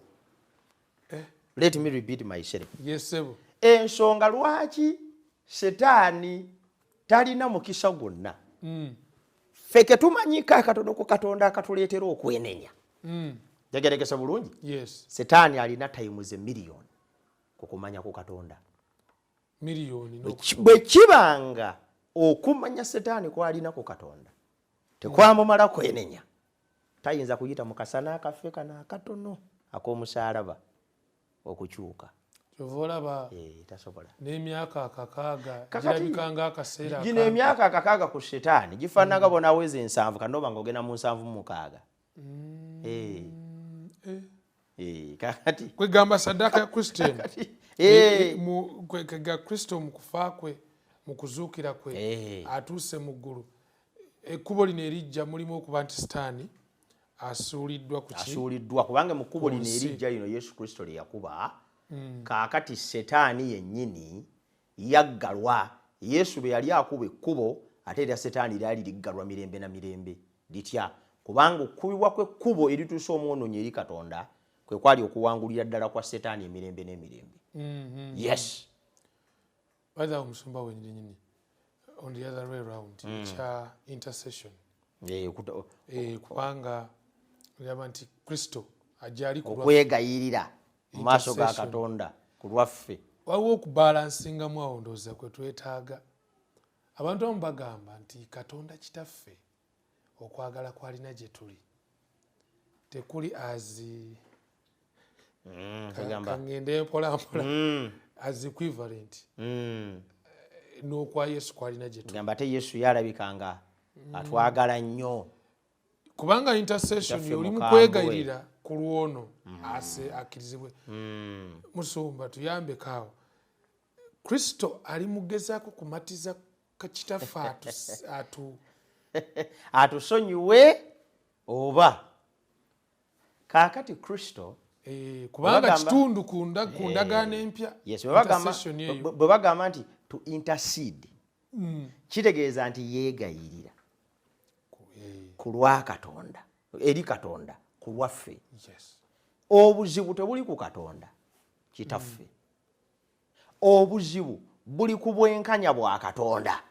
Let me repeat myself. Yes, sebo. Ensonga lwaki Setaani talina mukisa gwonna. Feke tumanyika akatono ku Katonda akatuleetera okwenenya. Jagerekesa bulungi? Yes. Setaani alina times a million kukumanya ku Katonda. Million. Bwe kibanga okumanya Setaani kwalina ku Katonda tekwamumala kwenenya, tayinza kuyita mu kasana akaffe kana akatono ak'omusaalaba okukyuka. Kyovolaba tasobola. N'emyaka akakaaga girabikanga akaseera. Gino emyaka akakaaga ku Setaani gifaanaga bona aweze 7 kanoba ng'ogenda mu 7 kakati kwegamba saddaaka ya Kristo kwega Kristo mu kufa kwe mu kuzuukira kwe atuuse mu ggulu. Ekkubo lino erijja mulimu okuba nti Setaani asuuliddwa ku ki? Asuuliddwa kubanga mu kkubo lino erijja lino Yesu Kristo lye yakuba. Kaakati Setaani yennyini yaggalwa. Yesu bwe yali akuba ekkubo ate era Setaani lyali liggalwa mirembe na mirembe litya, kubanga okubibwa kw'ekkubo erituusa omwonoonyi eri Katonda kwe kwali okuwangulira ddala kwa Setaani emirembe n'emirembe. Yes. Whether omusumba wennyini on the other way around cha intercession. Kubanga yaba nti Kristo ajali ku okwegayirira mu maaso ga Katonda ku lwaffe. Waliwo okubalansinga mu awo ndowooza kwe twetaaga. Abantu abamu bagamba nti Katonda kitaffe okwagala kwalina gye tuli tekuli azi kangende mpolampola as equivalent n'okwa Yesu kwalina gye tuli. Gamba ate Yesu yalabikanga atwagala nnyo kubanga intercession yoli mu kwegayirira ku lwono akkirizibwe. Musumba tuyambe kaawo. Kristo ali mugezaako kumatiza kakitaffe atusonyiwe oba kaakati Kristo kubanga kitundu ku ndagaano empya. Bwe bagamba nti to intercede kitegeeza nti yeegayirira ku lwa Katonda, eri Katonda ku lwaffe. Obuzibu tebuli ku Katonda kitaffe, obuzibu buli ku bwenkanya bwa Katonda.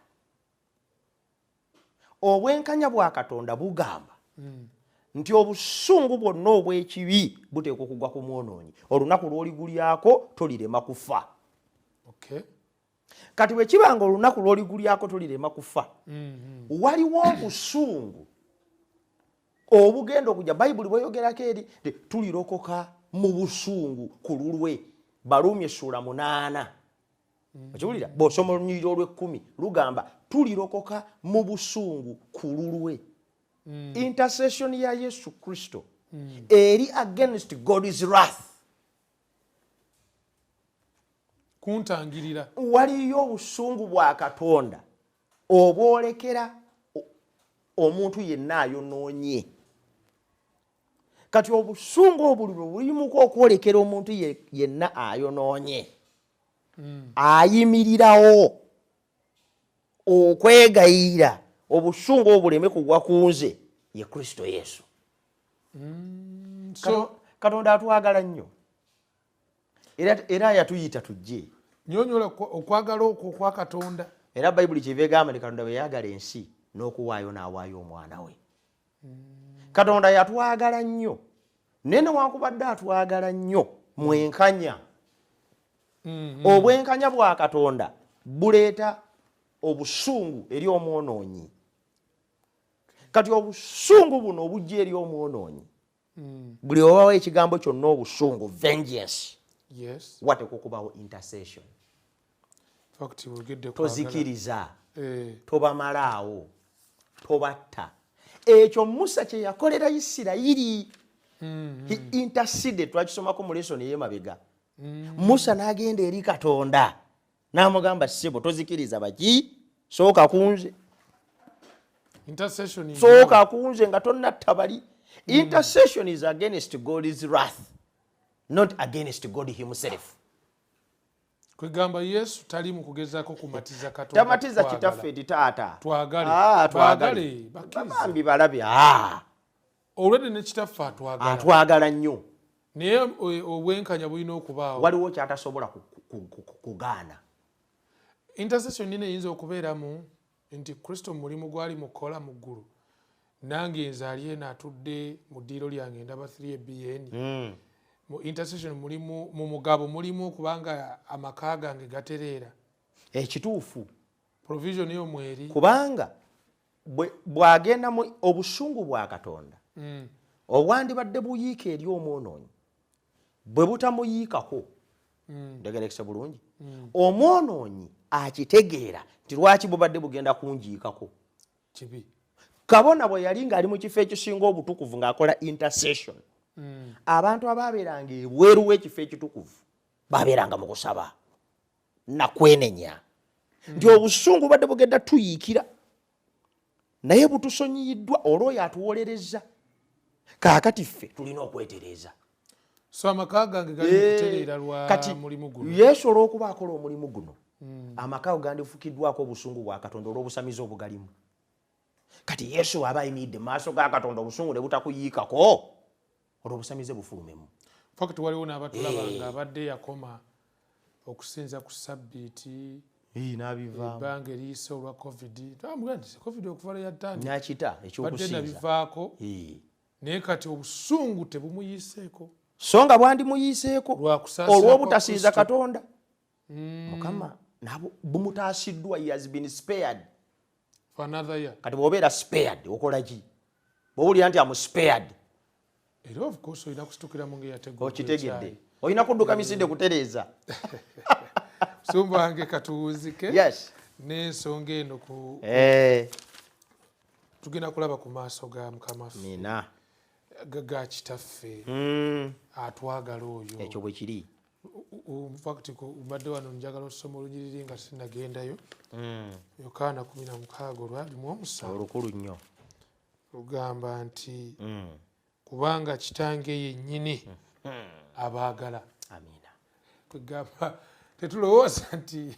Obwenkanya bwa Katonda bugamba nti obusungu bwonna obw'ekibi buteekwa okugwa ku mwonoonyi, olunaku lw'oligulyako tolirema kufa. Kati bwe kibanga olunaku lw'oligulyako tolirema kufa, waliwo obusungu obugenda okujja. Bayibuli bweyogerako eri tulirokoka mu busungu ku lulwe. Baluumi essula 8 okiwulira, bw'osoma olunyiriri olw'10 lugamba tulirokoka mu busungu ku lulwe. Intercession ya Yesu Kristo eri against God's wrath. Kuntangirira waliyo obusungu bwa Katonda obwolekera omuntu yenna ayonoonye. Kati obusungu obuli bulimuko okwolekera omuntu yenna ayonoonye, ayimirirawo okwegayirira obusungu obuleme kugwa ku nze, ye Kristo Yesu. Katonda atwagala nnyo era yatuyita tujje. Nyonyola okwagala okwo kwa Katonda. Era Bayibuli kyeva egamba nti Katonda bwe yagala ensi n'okuwaayo n'awaayo omwana we. Katonda yatwagala nnyo, naye newankubadde atwagala nnyo mwenkanya. Obwenkanya bwa Katonda buleeta obusungu eri omwonoonyi. Kati obusungu buno obujja eri omwonoonyi, buli obawo ekigambo kyonna obusungu, vengeance, wateekwa okubawo intercession. Tozikiriza, tobamalaawo, tobatta. Ekyo Musa kye yakolera Isirayiri. He interceded, twakisomako mu Leesoni ey'emabega. Musa n'agenda eri Katonda n'amugamba, ssebo tozikiriza baki, sooka kunze. Sooka kunze nga tonnatta bali. Intercession is against God's wrath, not against God himself. Kwegamba Yesu tali mu kugezaako kumatiza Katonda. Tamatiza kitaffe eti taata. Twagale. Bambi balabe. Olwedde ne kitaffe atwagala. Atwagala nnyo. Naye obwenkanya bulina okubaawo. Waliwo kyatasobola kugaana. Intercession nina eyinza okubeeramu nti Kristo mulimu gwali mukola mu ggulu. Nange nzaali eno atudde mu ddiiro lyange ndaba 3 BN. Mu intercession mulimu, mu mugabo mulimu kubanga amaka gange gatereera. Ekituufu. Provision yo mweri. Kubanga bwagenda mu obusungu bwa Katonda, obwandibadde buyiika eri omwonoonyi, bwe butamuyiikako, ndegerekese bulungi, omwonoonyi akitegeera nti lwaki bubadde bugenda kunjiikako. Kibi. Kabona bwe yali ng'ali mu kifo ekisinga obutukuvu ng'akola intercession, abantu abaabeeranga ebweru w'ekifo ekitukuvu baabeeranga mu kusaba na kwenenya nti obusungu badde bugenda tuyiikira, naye butusonyiyiddwa olw'oyo atuwolereza. Kaakati ffe tulina okwetereeza. So amaka gange gali kutereera lwa mulimu guno. Yesu olw'okuba akola omulimu guno, amaka gandifukiddwako obusungu bwa Katonda olw'obusamizi obugalimu. Kati Yesu aba ayimiridde mu maaso ga Katonda, obusungu ne butakuyiikako, olw'obusamize bufulumemu. Fact waliwo n'abatulaba ng'abadde yakoma okusinza ku sabbiiti. N'abivaamu. Ebbanga eriisa olwa COVID. Twamugamba nti COVID okuva lwe yatandika. N'akita ekyokusinza. Badde nabivaako. Naye kati obusungu tebumuyiiseeko. So nga bwandimuyiiseeko olw'obutasiiza Katonda. Mukama nabo bumutaasiddwa, he has been spared. For another year. Kati bw'obeera spared okola ki? Bw'owulira nti amu spared. Era of course olina kusitukira mu ngeri yateguddwa. Okitegedde. Olina kudduka misinde kutereeza. Sumba wange katuwuzike. Yes. N'ensonga eno ku tugenda kulaba ku maaso ga Mukama waffe. Nina. Ga kitaffe. Atwagala oyo. Ekyo bwe kiri. In fact mbadde wano njagala okusoma olunyiriri nga sinnagendayo. Yokaana 16:7. Olukulu nnyo. Lugamba nti kubanga kitange yennyini abaagala. Amina. Kwegamba tetulowooza nti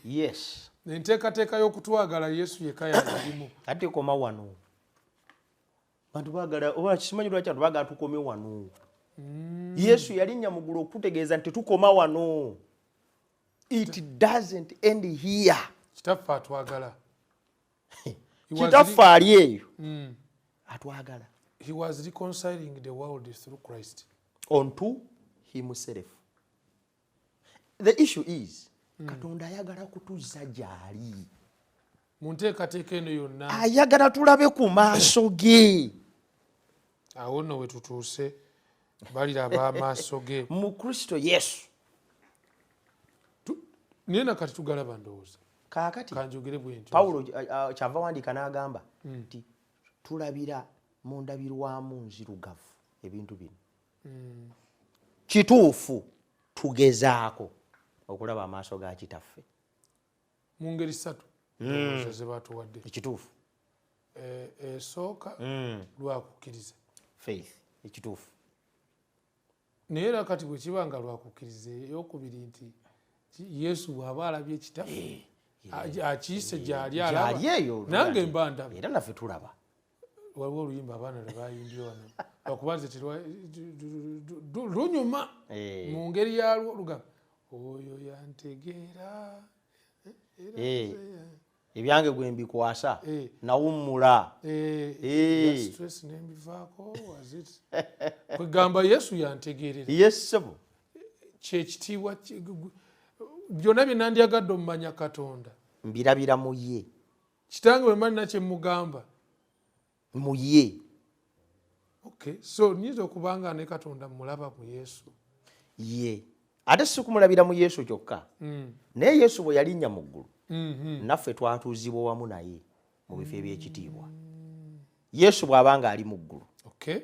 enteekateeka y'okutwagala Yesu yekka yalimu. Ate koma wano. Bantu baagala oba kimanyi lwaki abantu baagala tukome wano. Yesu yalinnya mu ggulu okutegeeza nti tukoma wano. It doesn't end here. Kitaffe atwagala. Kitaffe ali eyo. Atwagala. He was reconciling the world through Christ. Unto himself. The issue is, Katonda ayagala kutuzza gyali. Mu nteekateeka eno yonna. Ayagala tulabe ku maaso ge. Awo nno we tutuuse baliraba amaaso ge. Mu Kristo Yesu. Naye nakati tugalaba ndowooza. Kaakati Kanjogere bwe ntyo. Pawulo kyava wandiika n'agamba nti tulabira mu ndabirwamu nzirugavu ebintu bino. Kituufu tugezaako okulaba amaaso ga kitaffe. Mu ngeri 3 ndowooza ze batuwadde. Ekituufu. Esooka lwakukkiriza. Faith. Ekituufu. Naye era kati bwe kiba nga lwakukkiriza ey'okubiri nti Yesu bw'aba alabye kitaffe akiyise gy'ali alaba. Nange mba ndaba. Era naffe tulaba. Waliwo oluyimba abaana lwe bayimbye wano lwakuba nze lunyuma mu ngeri yalwo lugamba oyo yantegeera ebyange gwe mbikwasa nawummula stress nembivaako wazit kwegamba Yesu yantegeerera. Yesu kyekitiibwa byonna bye nandyagadde omumanya Katonda mbirabira mu ye. Kitange bwe mbalina kye mugamba mu ye. Okay, so nizo okubanga ne Katonda mulaba mu Yesu. Ye. Ate si kumulabira mu Yesu kyokka. Naye Yesu bwe yalinnya mu ggulu. Naffe twatuuzibwa wamu naye mu bifo eby'ekitiibwa. Yesu bw'abanga ali mu ggulu. Okay.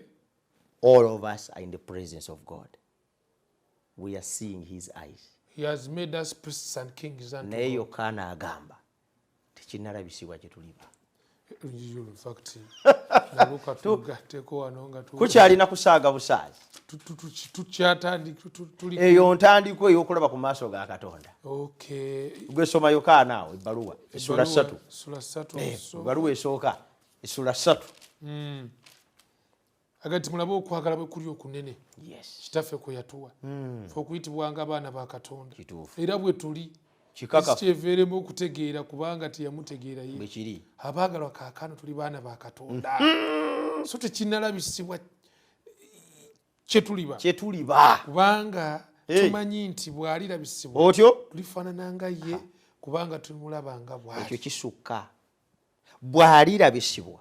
All of us are in the presence of God. We are seeing his eyes. He has made us priests and kings unto Naye God. yokka n'agamba tekinnalabisibwa kye tuliba. In fact, naluka tugatteko wano nga kukyalina kusaaga busaazi. Tukyatandika tuli. Eyo ntandiko ey'okulaba ku maaso ga Katonda. Okay. Gwe soma Yokaana awo ebbaluwa essula 3. Essula 3. Ebbaluwa esooka essula 3. Agati mulabe okwagala bwe kuli okunene. Yes. Kitaffe kwe yatuwa. Ffe okuyitibwanga abaana ba Katonda. Kituufu. Era bwe tuli. Kikaka. Kyeveeremu okutegeera kubanga teyamutegeera ye. Bwe kiri. Abaagalwa kaakano tuli baana ba Katonda. So tekinnalabisibwa kye tuliba. Kubanga tumanyi nti bw'alirabisibwa. Otyo? Tulifaanana nga ye kubanga tumulaba nga bw'ali. Ekyo kisukka. Bw'alirabisibwa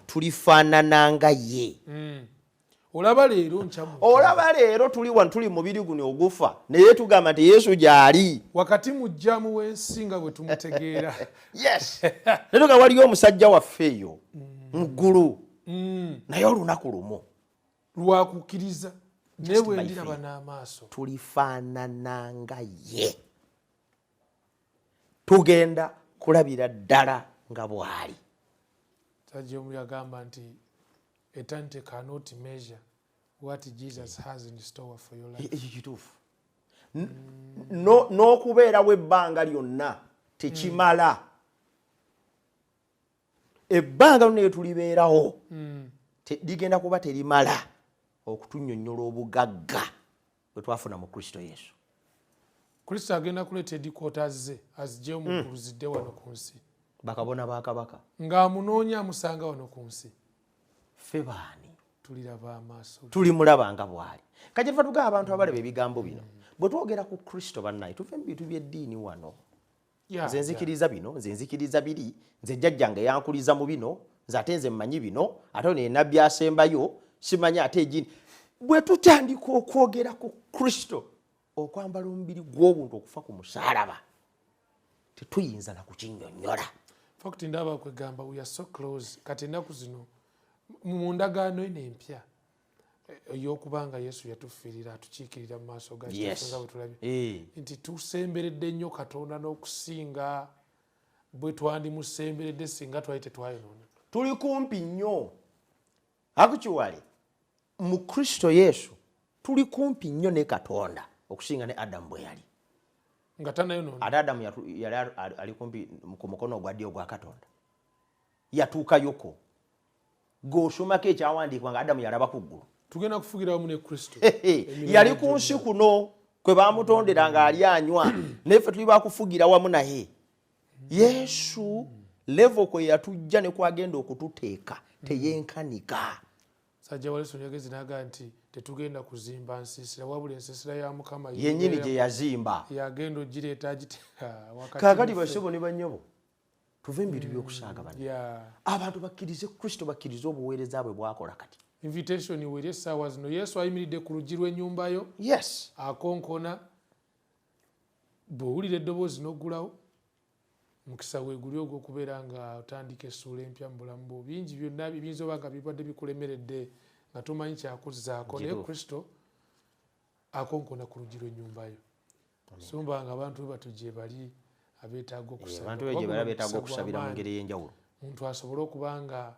tulifaanana nga ye. Olaba leero nkyamu. Olaba leero tuli wano tuli mubiri guno ogufa naye tugamba nti Yesu gy'ali. Wakati mujjamu w'ensi nga bwe tumutegeera. Yes. Naye nga waliyo omusajja waffe eyo mu ggulu. Naye olunaku lumu lwakukkiriza naye bwe ndiraba n'amaaso tulifaanana nga ye. Tugenda kulabira ddala nga bw'ali. Sajja omu yagamba nti eternity cannot measure what Jesus has in store for your life. Ekituufu. N'okubeerawo ebbanga lyonna tekimala. Ebbanga lyonna lye tulibeerawo ligenda kuba terimala okutunnyonnyola obugagga bwe twafuna mu Kristo Yesu. Kristo agenda kuleeta headquarters ze azigye omuguluzidde wano ku nsi. Bakabona ba Kabaka. Ng'amunoonya amusanga wano ku nsi. Ffe baani? Tuliraba amaaso. Tulimulaba nga bw'ali. Kati ffe tugamba abantu abalaba ebigambo bino. Bwe twogera ku Kristo bannaye tuve mu bintu by'eddiini wano. Nze nzikiriza bino, nze nzikiriza biri, nze jjajjange yankuliza mu bino, nze ate nze mmanyi bino, ate ono ye nnabbi asembayo, simanyi ate egini. Bwe tutandika okwogera ku Kristo, okwambala omubiri gw'obuntu okufa ku musaalaba, tetuyinza na kukinnyonnyola. Fact ndaba kwegamba we are so close. Kati ennaku zino mu ndagaano eno empya ey'okubanga Yesu yatufiirira atukiikirira mu maaso ga Kitaffe nga bwe tulabye nti tusemberedde nnyo Katonda n'okusinga bwe twandimusemberedde singa twali tetwayonoona. Tuli kumpi nnyo. Akukiwale mu Kristo Yesu tuli kumpi nnyo ne Katonda okusinga ne Adamu bwe yali. nga tanayonoona. Ate Adamu yali ali kumpi ku mukono ogwa ddyo ogwa Katonda. Yatuukayoko. G'osomako ekyawandiikibwa nga Adamu yalaba ku ggulu. Tugenda kufugira wamu ne Kristo. Yali ku nsi kuno kwe baamutondera ng'ali anywa. Naffe tuli bakufugira wamu naye. Yesu level kwe yatujja ne kwagenda okututeeka teyenkanika. Sajja wa Leesoni yagezi n'agamba nti tetugenda kuzimba nsiisira wabula ensiisira ya Mukama yennyini gye yazimba. Yagenda ogireeta agiteeka wakati. Kaakati basebo ne bannyabo tuve mu bintu by'okusaaga banne. Abantu bakkirize Kristo, bakkirize obuweereza bwe bwakola kati. Invitation weri essaawa zino Yesu ayimiridde ku luggi lw'ennyumba yo. Yes. Akonkona. Bw'owulira eddoboozi n'oggulawo. Mukisa weeguli ogw'okubeera nga otandika essuula empya mu bulamu bwo. Bingi byonna biyinza oba nga bibadde bikulemeredde nga tomanyi kyakuzzaako. Naye Kristo akonkona ku luggi lw'ennyumba yo. Sumba nga abantu be batyo gye bali abeetaaga okusaba. Abantu be gye bali abeetaaga okusabira mu ngeri ey'enjawulo. Omuntu asobole okuba nga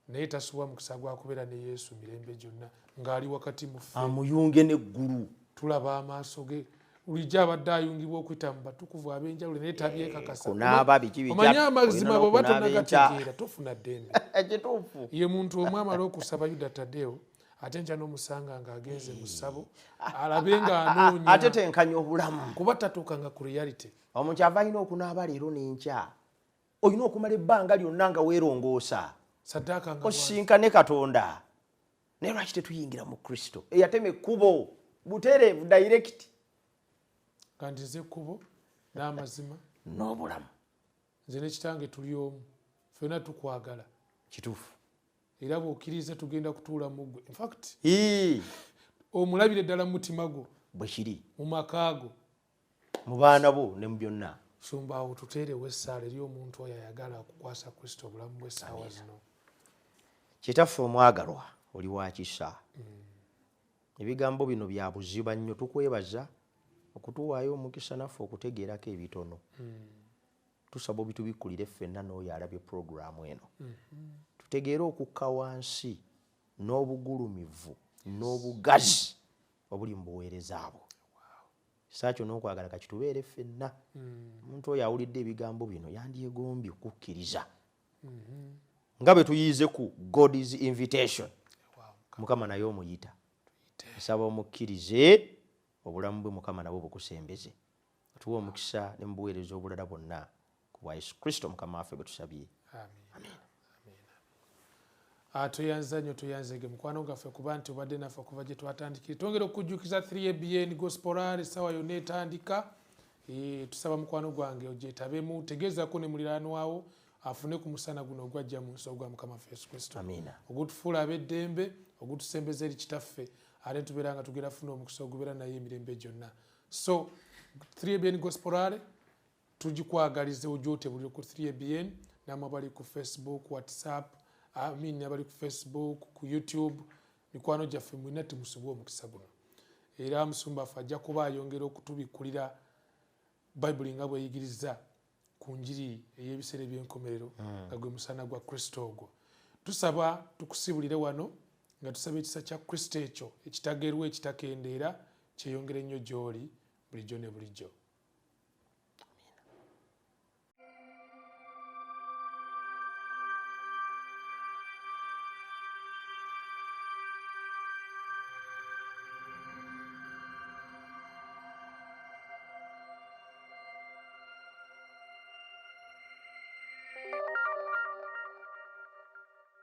naye tasubwa mukisa gwa kubeera ne Yesu mirembe gyonna ng'ali wakati mu ffe. Amuyunge n'eggulu. Tulaba amaaso ge. Bulijjo abadde ayungibwa okuyita mu batukuvu ab'enjawulo naye tabyekakasa. Kunaaba biki bijja. Omanyi amazima bw'oba tonagategeera tofuna ddembe. Kituufu. Ye muntu omu amala okusaba Yuda Taddeo ate nkya n'omusanga ng'agenze mu ssabo alabe ng'anoonya. Ate tenkanya obulamu. Kuba tatuukanga ku reality. Omuntu ava alina okunaaba leero n'enkya. Olina okumala ebbanga lyonna nga weerongoosa. Saddaaka nga osinkane Katonda. Naye lwaki tetuyingira mu Kristo eyatema ekkubo butereevu direct. Kandi nze ekkubo n'amazima n'obulamu. Nze n'ekitange tuli omu. Ffenna tukwagala. Kituufu. Era bw'okkiriza tugenda kutuula mu ggwe. In fact, omulabire ddala mu mutima gwo. Bwe kiri. Mu maka go. Mu baana bo ne mu byonna. Sumba awo tuteerewo essaala eri omuntu oyo ayagala okukwasa Kristo obulamu bw'essaawa zino. Kitaffe omwagalwa oli wa kisa. Ebigambo bino bya buziba nnyo, tukwebaza okutuwaayo omukisa naffe okutegeerako ebitono. Tusaba obitubikkulire ffenna n'oyo alabye puroguramu eno. Tutegeere okukka wansi n'obugulumivu n'obugazi obuli mu buweereza bwo. Saakyo n'okwagala kakitubeere ffenna. Omuntu oyo awulidde ebigambo bino yandyegombye okukkiriza. Nga bwe tuyize ku God's invitation. Mukama naye omuyita. Nsaba omukkirize obulamu bwe Mukama nabwo bukusembeze. Tuwa omukisa ne mu buweereza obulala bwonna ku bwa Yesu Kristo Mukama waffe bwe tusabye. Amen. Tuyanza nnyo tuyanzege mukwano gaffe kuba nti obadde naffe okuva gye twatandikire. Twongera okujjukiza 3ABN Gospel Hour essaawa yonna etandika. Tusaba mukwano gwange ogyetabemu tegeezako ne muliraanwawo afune ku musana guno ogwajja mu nsi ogwa Mukama waffe Yesu Kristo. Ogutufuula ab'eddembe, ogutusembeza eri kitaffe. Ate tubeera nga tugenda funa omukisa ogubeera naye emirembe gyonna. So 3ABN Gospel Hour tugikwagalize ogyotebulire ku 3ABN namwe abali ku Facebook, WhatsApp, abali ku Facebook, ku YouTube, mikwano gyaffe mwina temusubwe omukisa guno. Era Musumba waffe ajja kuba ayongera okutubikkulira Bayibuli nga bweyigiriza ku njiri ey'ebiseera eby'enkomerero nga gwe musana gwa Kristo ogwo. Tusaba tukusibulire wano nga tusaba ekisa kya Kristo ekyo ekitagerwa ekitakendeera kyeyongere nnyo gy'oli bulijjo ne bulijjo.